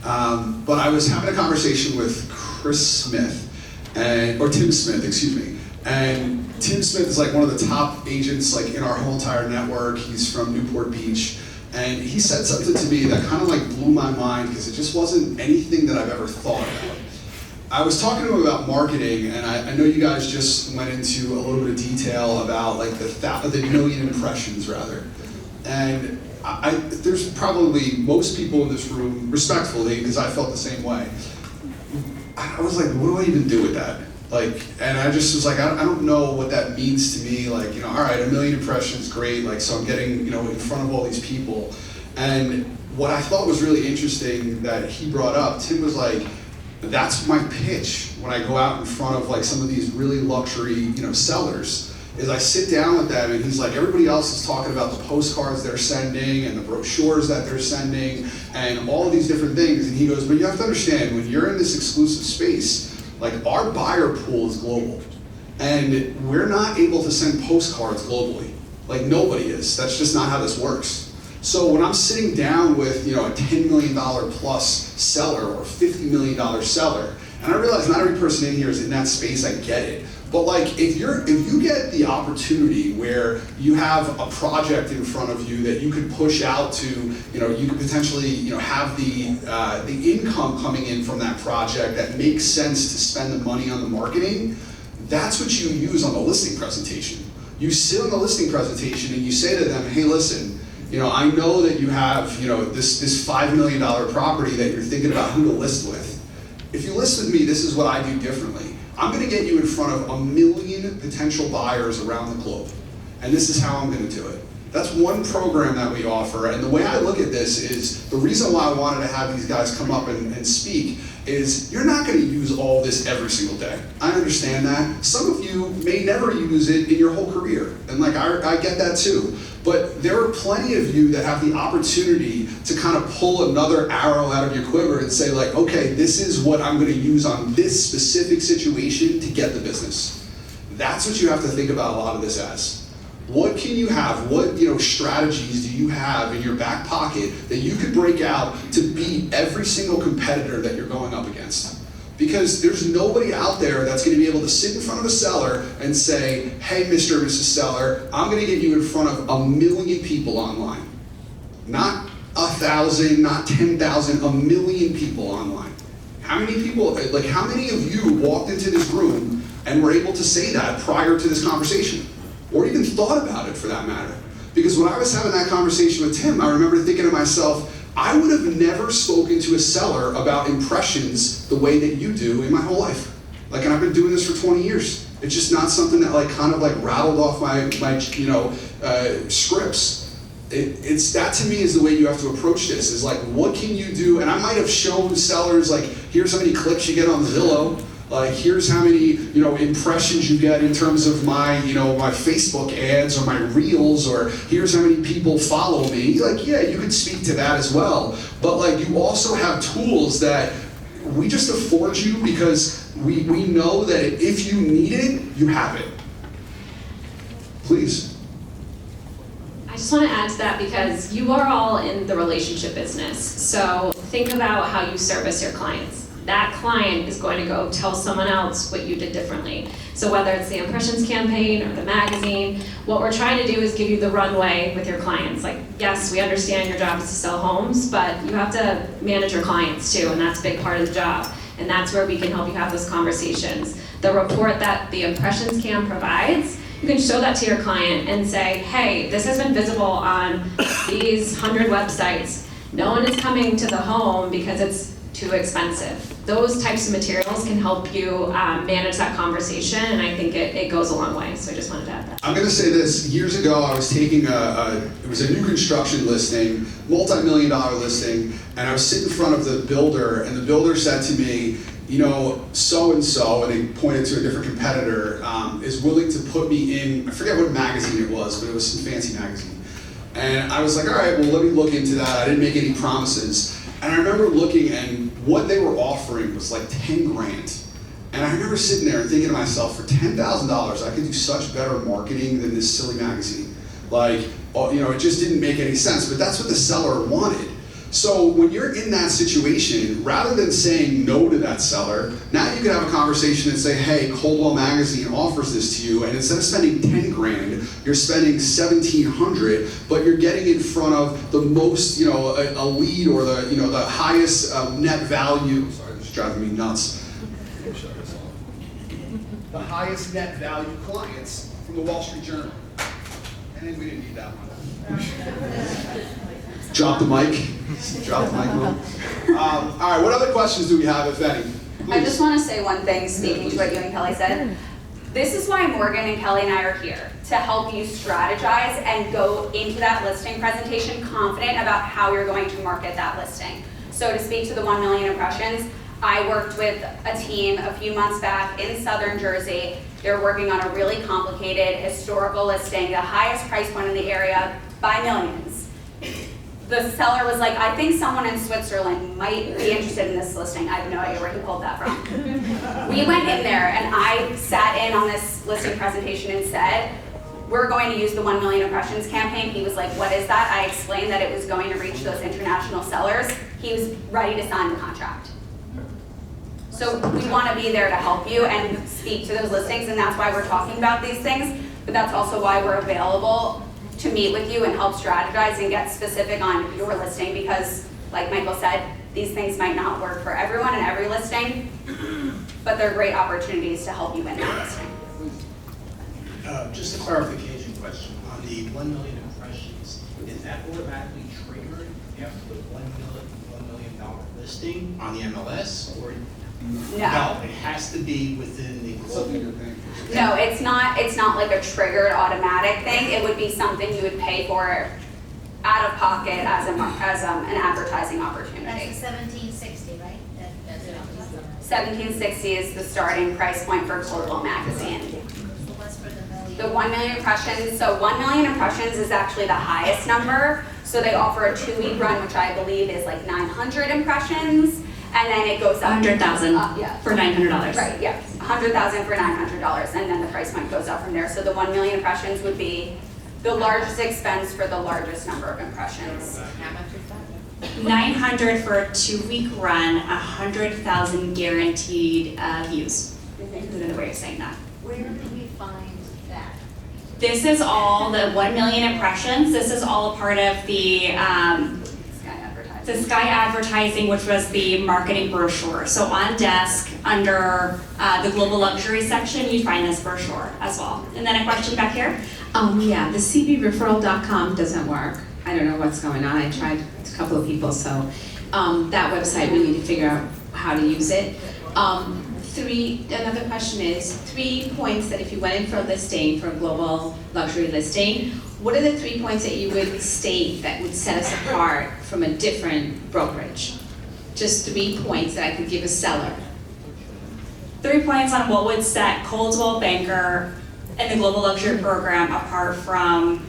But I was having a conversation with Tim Smith, excuse me. And Tim Smith is like one of the top agents like in our whole entire network. He's from Newport Beach. And he said something to me that kind of like blew my mind because it just wasn't anything that I've ever thought about. I was talking to him about marketing, and I know you guys just went into a little bit of detail about like the million impressions rather. And there's probably most people in this room, respectfully, because I felt the same way. I was like, what do I even do with that? Like, and I just was like, I don't know what that means to me. Like, all right, 1 million impressions, great. Like, so I'm getting, in front of all these people. And what I thought was really interesting that he brought up, Tim was like, that's my pitch when I go out in front of like some of these really luxury, sellers, is I sit down with them and he's like, everybody else is talking about the postcards they're sending and the brochures that they're sending and all of these different things. And he goes, but you have to understand, when you're in this exclusive space, like our buyer pool is global. And we're not able to send postcards globally. Like nobody is. That's just not how this works. So when I'm sitting down with a $10 million plus seller or a $50 million seller, and I realize not every person in here is in that space, I get it. But like if you get the opportunity where you have a project in front of you that you could push out to, you could potentially have the income coming in from that project that makes sense to spend the money on the marketing, that's what you use on the listing presentation. You sit on the listing presentation and you say to them, hey, listen, I know that you have, this $5 million property that you're thinking about who to list with. If you list with me, this is what I do differently. I'm gonna get you in front of 1 million potential buyers around the globe. And this is how I'm gonna do it. That's one program that we offer. And the way I look at this is, the reason why I wanted to have these guys come up and speak is you're not gonna use all this every single day. I understand that. Some of you may never use it in your whole career. And like, I get that too. But there are plenty of you that have the opportunity to kind of pull another arrow out of your quiver and say like, okay, this is what I'm gonna use on this specific situation to get the business. That's what you have to think about a lot of this as. What can you have? What strategies do you have in your back pocket that you could break out to beat every single competitor that you're going up against? Because there's nobody out there that's going to be able to sit in front of a seller and say, hey, Mr. or Mrs. Seller, I'm going to get you in front of 1 million people online. Not 1,000, not 10,000, 1 million people online. How many people, like how many of you walked into this room and were able to say that prior to this conversation? Or even thought about it for that matter? Because when I was having that conversation with Tim, I remember thinking to myself, I would have never spoken to a seller about impressions the way that you do in my whole life. Like, and I've been doing this for 20 years. It's just not something that like kind of like rattled off my scripts. It's that to me is the way you have to approach this, is like, what can you do? And I might have shown sellers like, here's how many clicks you get on Zillow. Like, here's how many, impressions you get in terms of my, my Facebook ads or my reels, or here's how many people follow me. Like, yeah, you could speak to that as well. But like, you also have tools that we just afford you because we know that if you need it, you have it. Please. I just want to add to that because you are all in the relationship business. So think about how you service your clients. That client is going to go tell someone else what you did differently. So whether it's the impressions campaign or the magazine, what we're trying to do is give you the runway with your clients. Like, yes, we understand your job is to sell homes, but you have to manage your clients too, and that's a big part of the job. And that's where we can help you have those conversations. The report that the impressions cam provides, you can show that to your client and say, hey, this has been visible on these 100 websites. No one is coming to the home because it's too expensive. Those types of materials can help you manage that conversation, and I think it goes a long way, so I just wanted to add that. I'm gonna say this, years ago I was taking it was a new construction listing, multi-million-dollar listing, and I was sitting in front of the builder, and the builder said to me, so-and-so, and he pointed to a different competitor, is willing to put me in, I forget what magazine it was, but it was some fancy magazine. And I was like, all right, well, let me look into that. I didn't make any promises. And I remember looking, and what they were offering was like 10 grand. And I remember sitting there and thinking to myself, for $10,000, I could do such better marketing than this silly magazine. Like, it just didn't make any sense, but that's what the seller wanted. So when you're in that situation, rather than saying no to that seller, now you can have a conversation and say, hey, Coldwell Magazine offers this to you, and instead of spending 10 grand, you're spending 1,700, but you're getting in front of the most, a lead or the highest net value. Sorry, this is driving me nuts. The highest net value clients from the Wall Street Journal. And then we didn't need that one. Drop the mic. Drop the mic, Mom. All right, what other questions do we have, if any? Please. I just want to say one thing, speaking to what you and Kelly said. This is why Morgan and Kelly and I are here, to help you strategize and go into that listing presentation confident about how you're going to market that listing. So to speak to the 1 million impressions, I worked with a team a few months back in Southern Jersey. They're working on a really complicated historical listing, the highest price point in the area by millions. The seller was like, I think someone in Switzerland might be interested in this listing. I have no idea where he pulled that from. We went in there and I sat in on this listing presentation and said, we're going to use the 1 million impressions campaign. He was like, what is that? I explained that it was going to reach those international sellers. He was ready to sign the contract. So we want to be there to help you and speak to those listings, and that's why we're talking about these things, but that's also why we're available to meet with you and help strategize and get specific on your listing, because like Michael said, these things might not work for everyone in every listing, but they're great opportunities to help you win that listing. Just a clarification question. On the 1 million impressions, is that automatically triggered after the $1 million listing on the MLS? Or no, it has to be within the global. No, it's not like a triggered automatic thing. It would be something you would pay for out of pocket as an advertising opportunity. That's the 1760, right? That's 1760 is the starting price point for Coldwell Magazine. So what's for the million? The 1 million impressions, so 1 million impressions is actually the highest number. So they offer a 2-week run, which I believe is like 900 impressions. And then it goes up. 100,000 yeah. for $900. Right, yeah. 100,000 for $900, and then the price point goes up from there. So the 1 million impressions would be the largest expense for the largest number of impressions. How much is that? 900 for a 2-week run, 100,000 guaranteed views. Within the way of saying that. Where do we find that? This is all the 1 million impressions. This is all a part of the Sky Advertising, which was the marketing brochure. So on desk, under the global luxury section, you find this brochure as well. And then a question back here. Yeah, the cbreferral.com doesn't work. I don't know what's going on. I tried a couple of people, so that website, we need to figure out how to use it. Another question is 3 points that if you went in for a listing, for a global luxury listing, what are the 3 points that you would state that would set us apart from a different brokerage? Just 3 points that I could give a seller. 3 points on what would set Coldwell Banker and the global luxury program apart from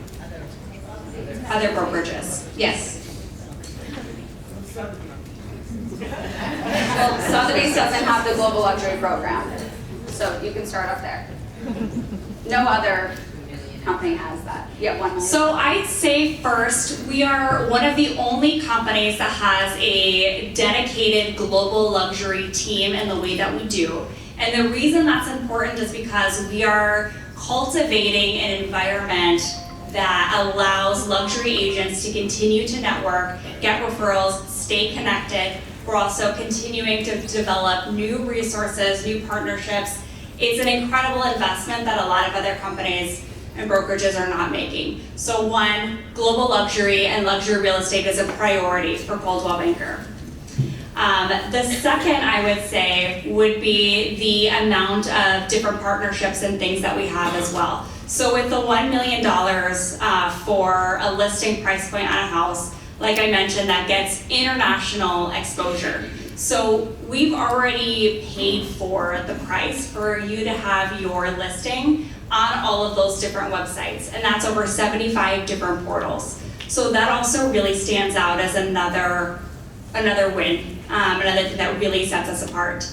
other brokerages. Yes. Well, Sotheby's doesn't have the global luxury program, so you can start up there. No other company has that. Yeah, 1 million. So I'd say first, we are one of the only companies that has a dedicated global luxury team in the way that we do. And the reason that's important is because we are cultivating an environment that allows luxury agents to continue to network, get referrals, stay connected. We're also continuing to develop new resources, new partnerships. It's an incredible investment that a lot of other companies and brokerages are not making. So one, global luxury and luxury real estate is a priority for Coldwell Banker. The second, I would say, would be the amount of different partnerships and things that we have as well. So with the $1 million for a listing price point on a house, like I mentioned, that gets international exposure. So we've already paid for the price for you to have your listing on all of those different websites, and that's over 75 different portals. So that also really stands out as another win, another thing that really sets us apart.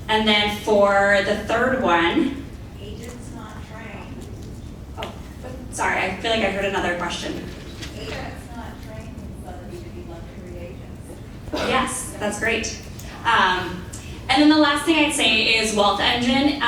And then for the third one, Agents not trained. oh, sorry, I feel like I heard another question. Agents not trained in Sotheby's to be luxury agents. Yes, that's great. And then the last thing I'd say is Wealth Engine.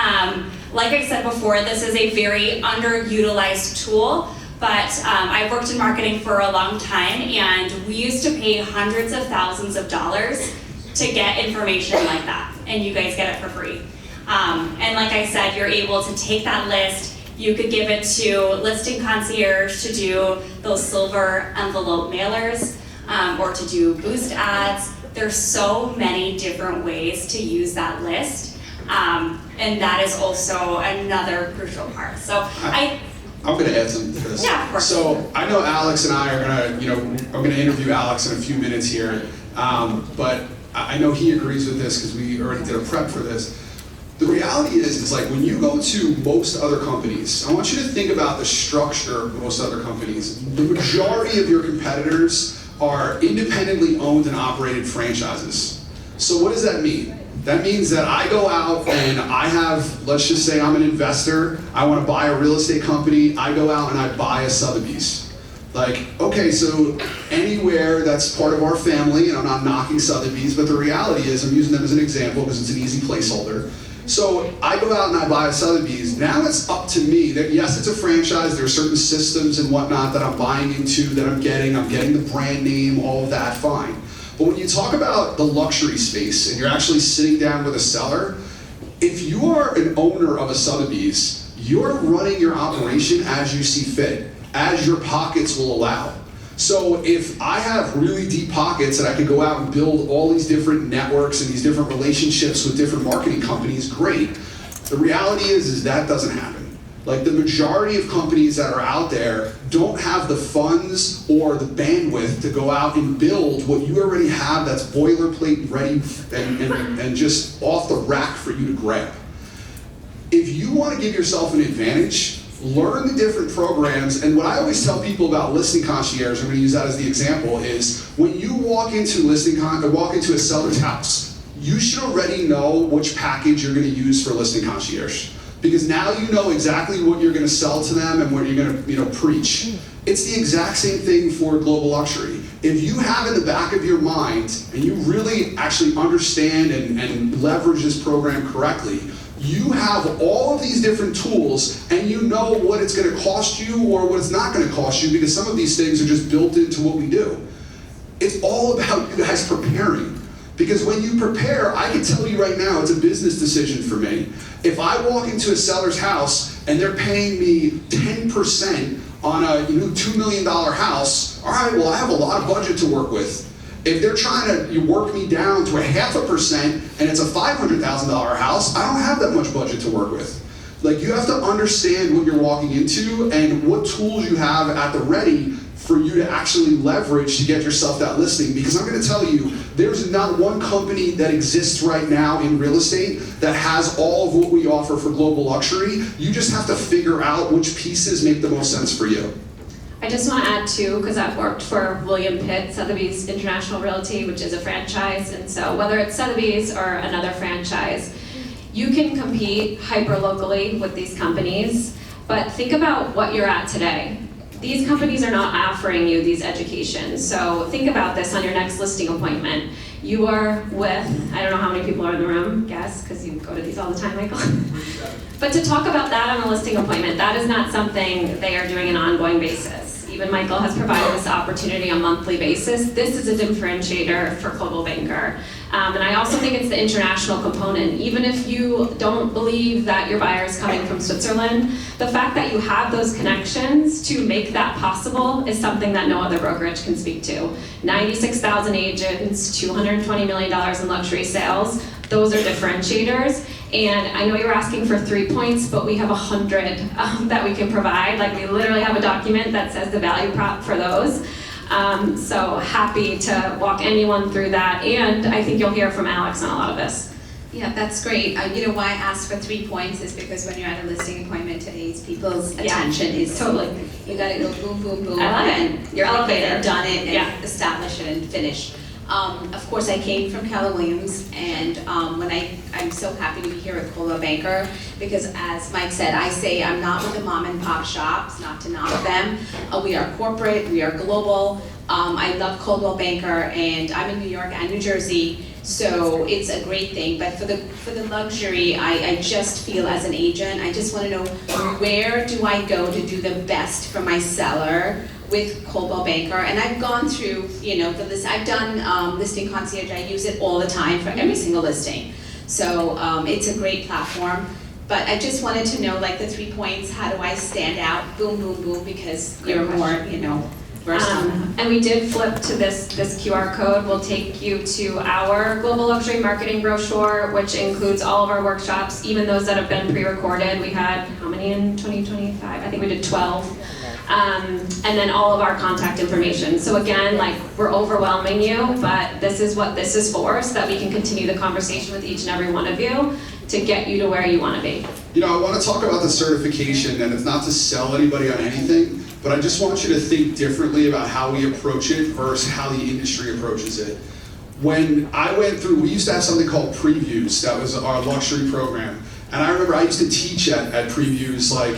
Like I said before, this is a very underutilized tool, but I've worked in marketing for a long time, and we used to pay hundreds of thousands of dollars to get information like that, and you guys get it for free. And like I said, you're able to take that list, you could give it to listing concierge to do those silver envelope mailers, or to do boost ads. There's so many different ways to use that list, and that is also another crucial part. So I'm going to add something to this. Yeah, of course. So I know Alex and I are going to, I'm going to interview Alex in a few minutes here, but I know he agrees with this because we already did a prep for this. The reality is like when you go to most other companies, I want you to think about the structure of most other companies. The majority of your competitors are independently owned and operated franchises. So what does that mean? That means that I go out and I have, let's just say I'm an investor, I want to buy a real estate company, I go out and I buy a Sotheby's. Like, okay, so anywhere that's part of our family, and I'm not knocking Sotheby's, but the reality is, I'm using them as an example because it's an easy placeholder. So I go out and I buy a Sotheby's. Now it's up to me that yes, it's a franchise, there are certain systems and whatnot that I'm buying into, that I'm getting the brand name, all of that, fine. But when you talk about the luxury space and you're actually sitting down with a seller, if you are an owner of a Sotheby's, you're running your operation as you see fit, as your pockets will allow. So if I have really deep pockets and I could go out and build all these different networks and these different relationships with different marketing companies, great. The reality is that doesn't happen. Like the majority of companies that are out there don't have the funds or the bandwidth to go out and build what you already have that's boilerplate ready and just off the rack for you to grab. If you want to give yourself an advantage, learn the different programs, and what I always tell people about listing concierge, I'm going to use that as the example, is when you walk into a seller's house, you should already know which package you're going to use for listing concierge. Because now you know exactly what you're going to sell to them and what you're going to preach. It's the exact same thing for global luxury. If you have in the back of your mind and you really actually understand and leverage this program correctly, you have all of these different tools and you know what it's going to cost you or what it's not going to cost you, because some of these things are just built into what we do. It's all about you guys preparing. Because when you prepare, I can tell you right now, it's a business decision for me. If I walk into a seller's house and they're paying me 10% on a $2 million house, all right, well, I have a lot of budget to work with. If they're trying to work me down to 0.5% and it's a $500,000 house, I don't have that much budget to work with. Like, you have to understand what you're walking into and what tools you have at the ready for you to actually leverage to get yourself that listing. Because I'm going to tell you, there's not one company that exists right now in real estate that has all of what we offer for global luxury. You just have to figure out which pieces make the most sense for you. I just want to add too, because I've worked for William Pitt, Sotheby's International Realty, which is a franchise, and so whether it's Sotheby's or another franchise, you can compete hyper-locally with these companies, but think about what you're at today. These companies are not offering you these educations, so think about this on your next listing appointment. You are with, I don't know how many people are in the room, guess, because you go to these all the time, Michael. But to talk about that on a listing appointment, that is not something they are doing on an ongoing basis. Even Michael has provided this opportunity on a monthly basis. This is a differentiator for Coldwell Banker. And I also think it's the international component. Even if you don't believe that your buyer is coming from Switzerland, the fact that you have those connections to make that possible is something that no other brokerage can speak to. 96,000 agents, $220 million in luxury sales, those are differentiators. And I know you're asking for 3 points, but we have 100 that we can provide. Like, we literally have a document that says the value prop for those. So happy to walk anyone through that, and I think you'll hear from Alex on a lot of this. Yeah, that's great. You know why I asked for 3 points is because when you're at a listing appointment today, people's attention is totally. You gotta go boom, boom, boom. I love it. And you're elevated, done it, and Yeah. establish it and finish. Of course, I came from Keller Williams, and I'm so happy to be here at Coldwell Banker because, as Mike said, I say I'm not with the mom and pop shops, not to knock them. We are corporate, we are global. I love Coldwell Banker, and I'm in New York and New Jersey, so it's a great thing. But for the luxury, I just feel as an agent, I just want to know where do I go to do the best for my seller with Coldwell Banker. And I've gone through, the list. I've done listing concierge. I use it all the time for every single listing. So it's a great platform. But I just wanted to know, like, the 3 points. How do I stand out? Boom, boom, boom. Because you're more, versed on that. And we did flip to this QR code. Will take you to our Global Luxury Marketing Brochure, which includes all of our workshops, even those that have been pre-recorded. We had, how many in 2025? I think we did 12. And then all of our contact information. So again, like, we're overwhelming you, but this is what this is for, so that we can continue the conversation with each and every one of you to get you to where you want to be. I want to talk about the certification, and it's not to sell anybody on anything, but I just want you to think differently about how we approach it versus how the industry approaches it. When I went through, we used to have something called previews. That was our luxury program. And I remember I used to teach at previews, like,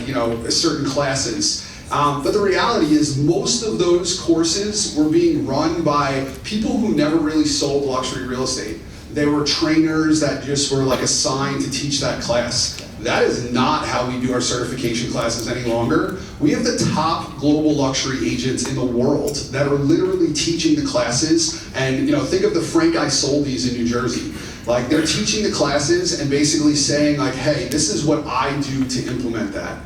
certain classes. But the reality is most of those courses were being run by people who never really sold luxury real estate. They were trainers that just were like assigned to teach that class. That is not how we do our certification classes any longer. We have the top global luxury agents in the world that are literally teaching the classes. And think of the Frank Isoldes in New Jersey. Like, they're teaching the classes and basically saying, like, hey, this is what I do to implement that.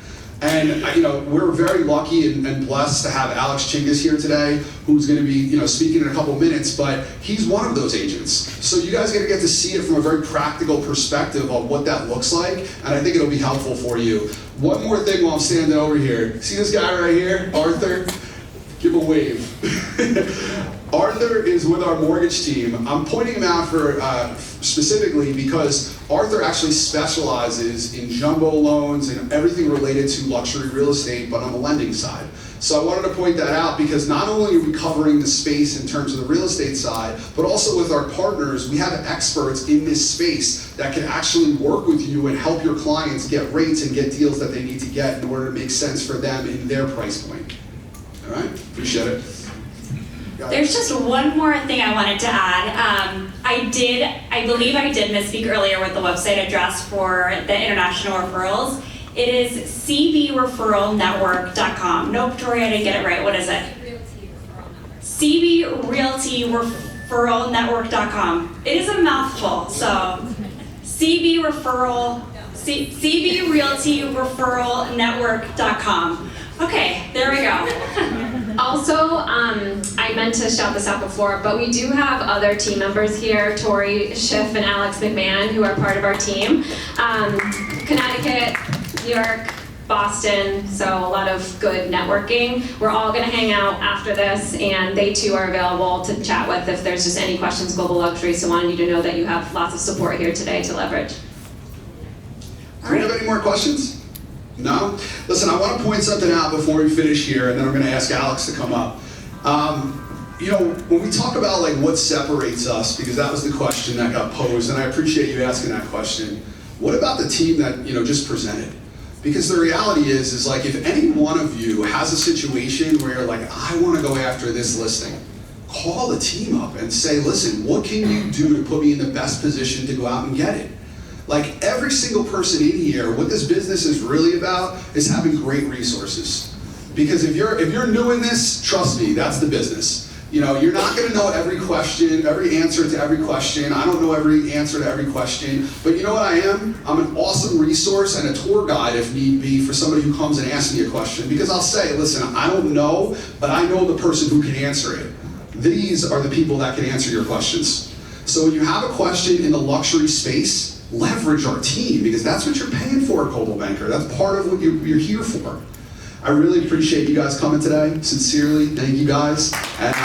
And we're very lucky and blessed to have Alex Chingas here today, who's going to be speaking in a couple minutes, but he's one of those agents. So you guys are going to get to see it from a very practical perspective of what that looks like, and I think it'll be helpful for you. One more thing while I'm standing over here. See this guy right here, Arthur? Give a wave. Arthur is with our mortgage team. I'm pointing him out for specifically because Arthur actually specializes in jumbo loans and everything related to luxury real estate, but on the lending side. So I wanted to point that out because not only are we covering the space in terms of the real estate side, but also with our partners, we have experts in this space that can actually work with you and help your clients get rates and get deals that they need to get in order to make sense for them in their price point. All right, appreciate it. There's just one more thing I wanted to add. I believe I did misspeak earlier with the website address for the international referrals. It is cbreferralnetwork.com. Nope, Tori, I didn't get it right. What is it? cbrealtyreferralnetwork.com. It is a mouthful, so cbrealtyreferralnetwork.com. Okay, there we go. Also, I meant to shout this out before, but we do have other team members here, Tori Schiff and Alex McMahon, who are part of our team. Connecticut, New York, Boston, so a lot of good networking. We're all gonna hang out after this, and they too are available to chat with if there's just any questions, Global Luxury, so I wanted you to know that you have lots of support here today to leverage. Do we have any more questions? No? Listen, I want to point something out before we finish here, and then I'm going to ask Alex to come up. When we talk about like what separates us, because that was the question that got posed, and I appreciate you asking that question. What about the team that just presented? Because the reality is like if any one of you has a situation where you're like, I want to go after this listing, call the team up and say, listen, what can you do to put me in the best position to go out and get it? Like every single person in here, what this business is really about is having great resources. Because if you're new in this, trust me, that's the business. You're not going to know every question, every answer to every question. I don't know every answer to every question, but you know what I am? I'm an awesome resource and a tour guide if need be for somebody who comes and asks me a question. Because I'll say, listen, I don't know, but I know the person who can answer it. These are the people that can answer your questions. So when you have a question in the luxury space, leverage our team, because that's what you're paying for at Coldwell Banker. That's part of what you're here for. I really appreciate you guys coming today. Sincerely, thank you guys. And,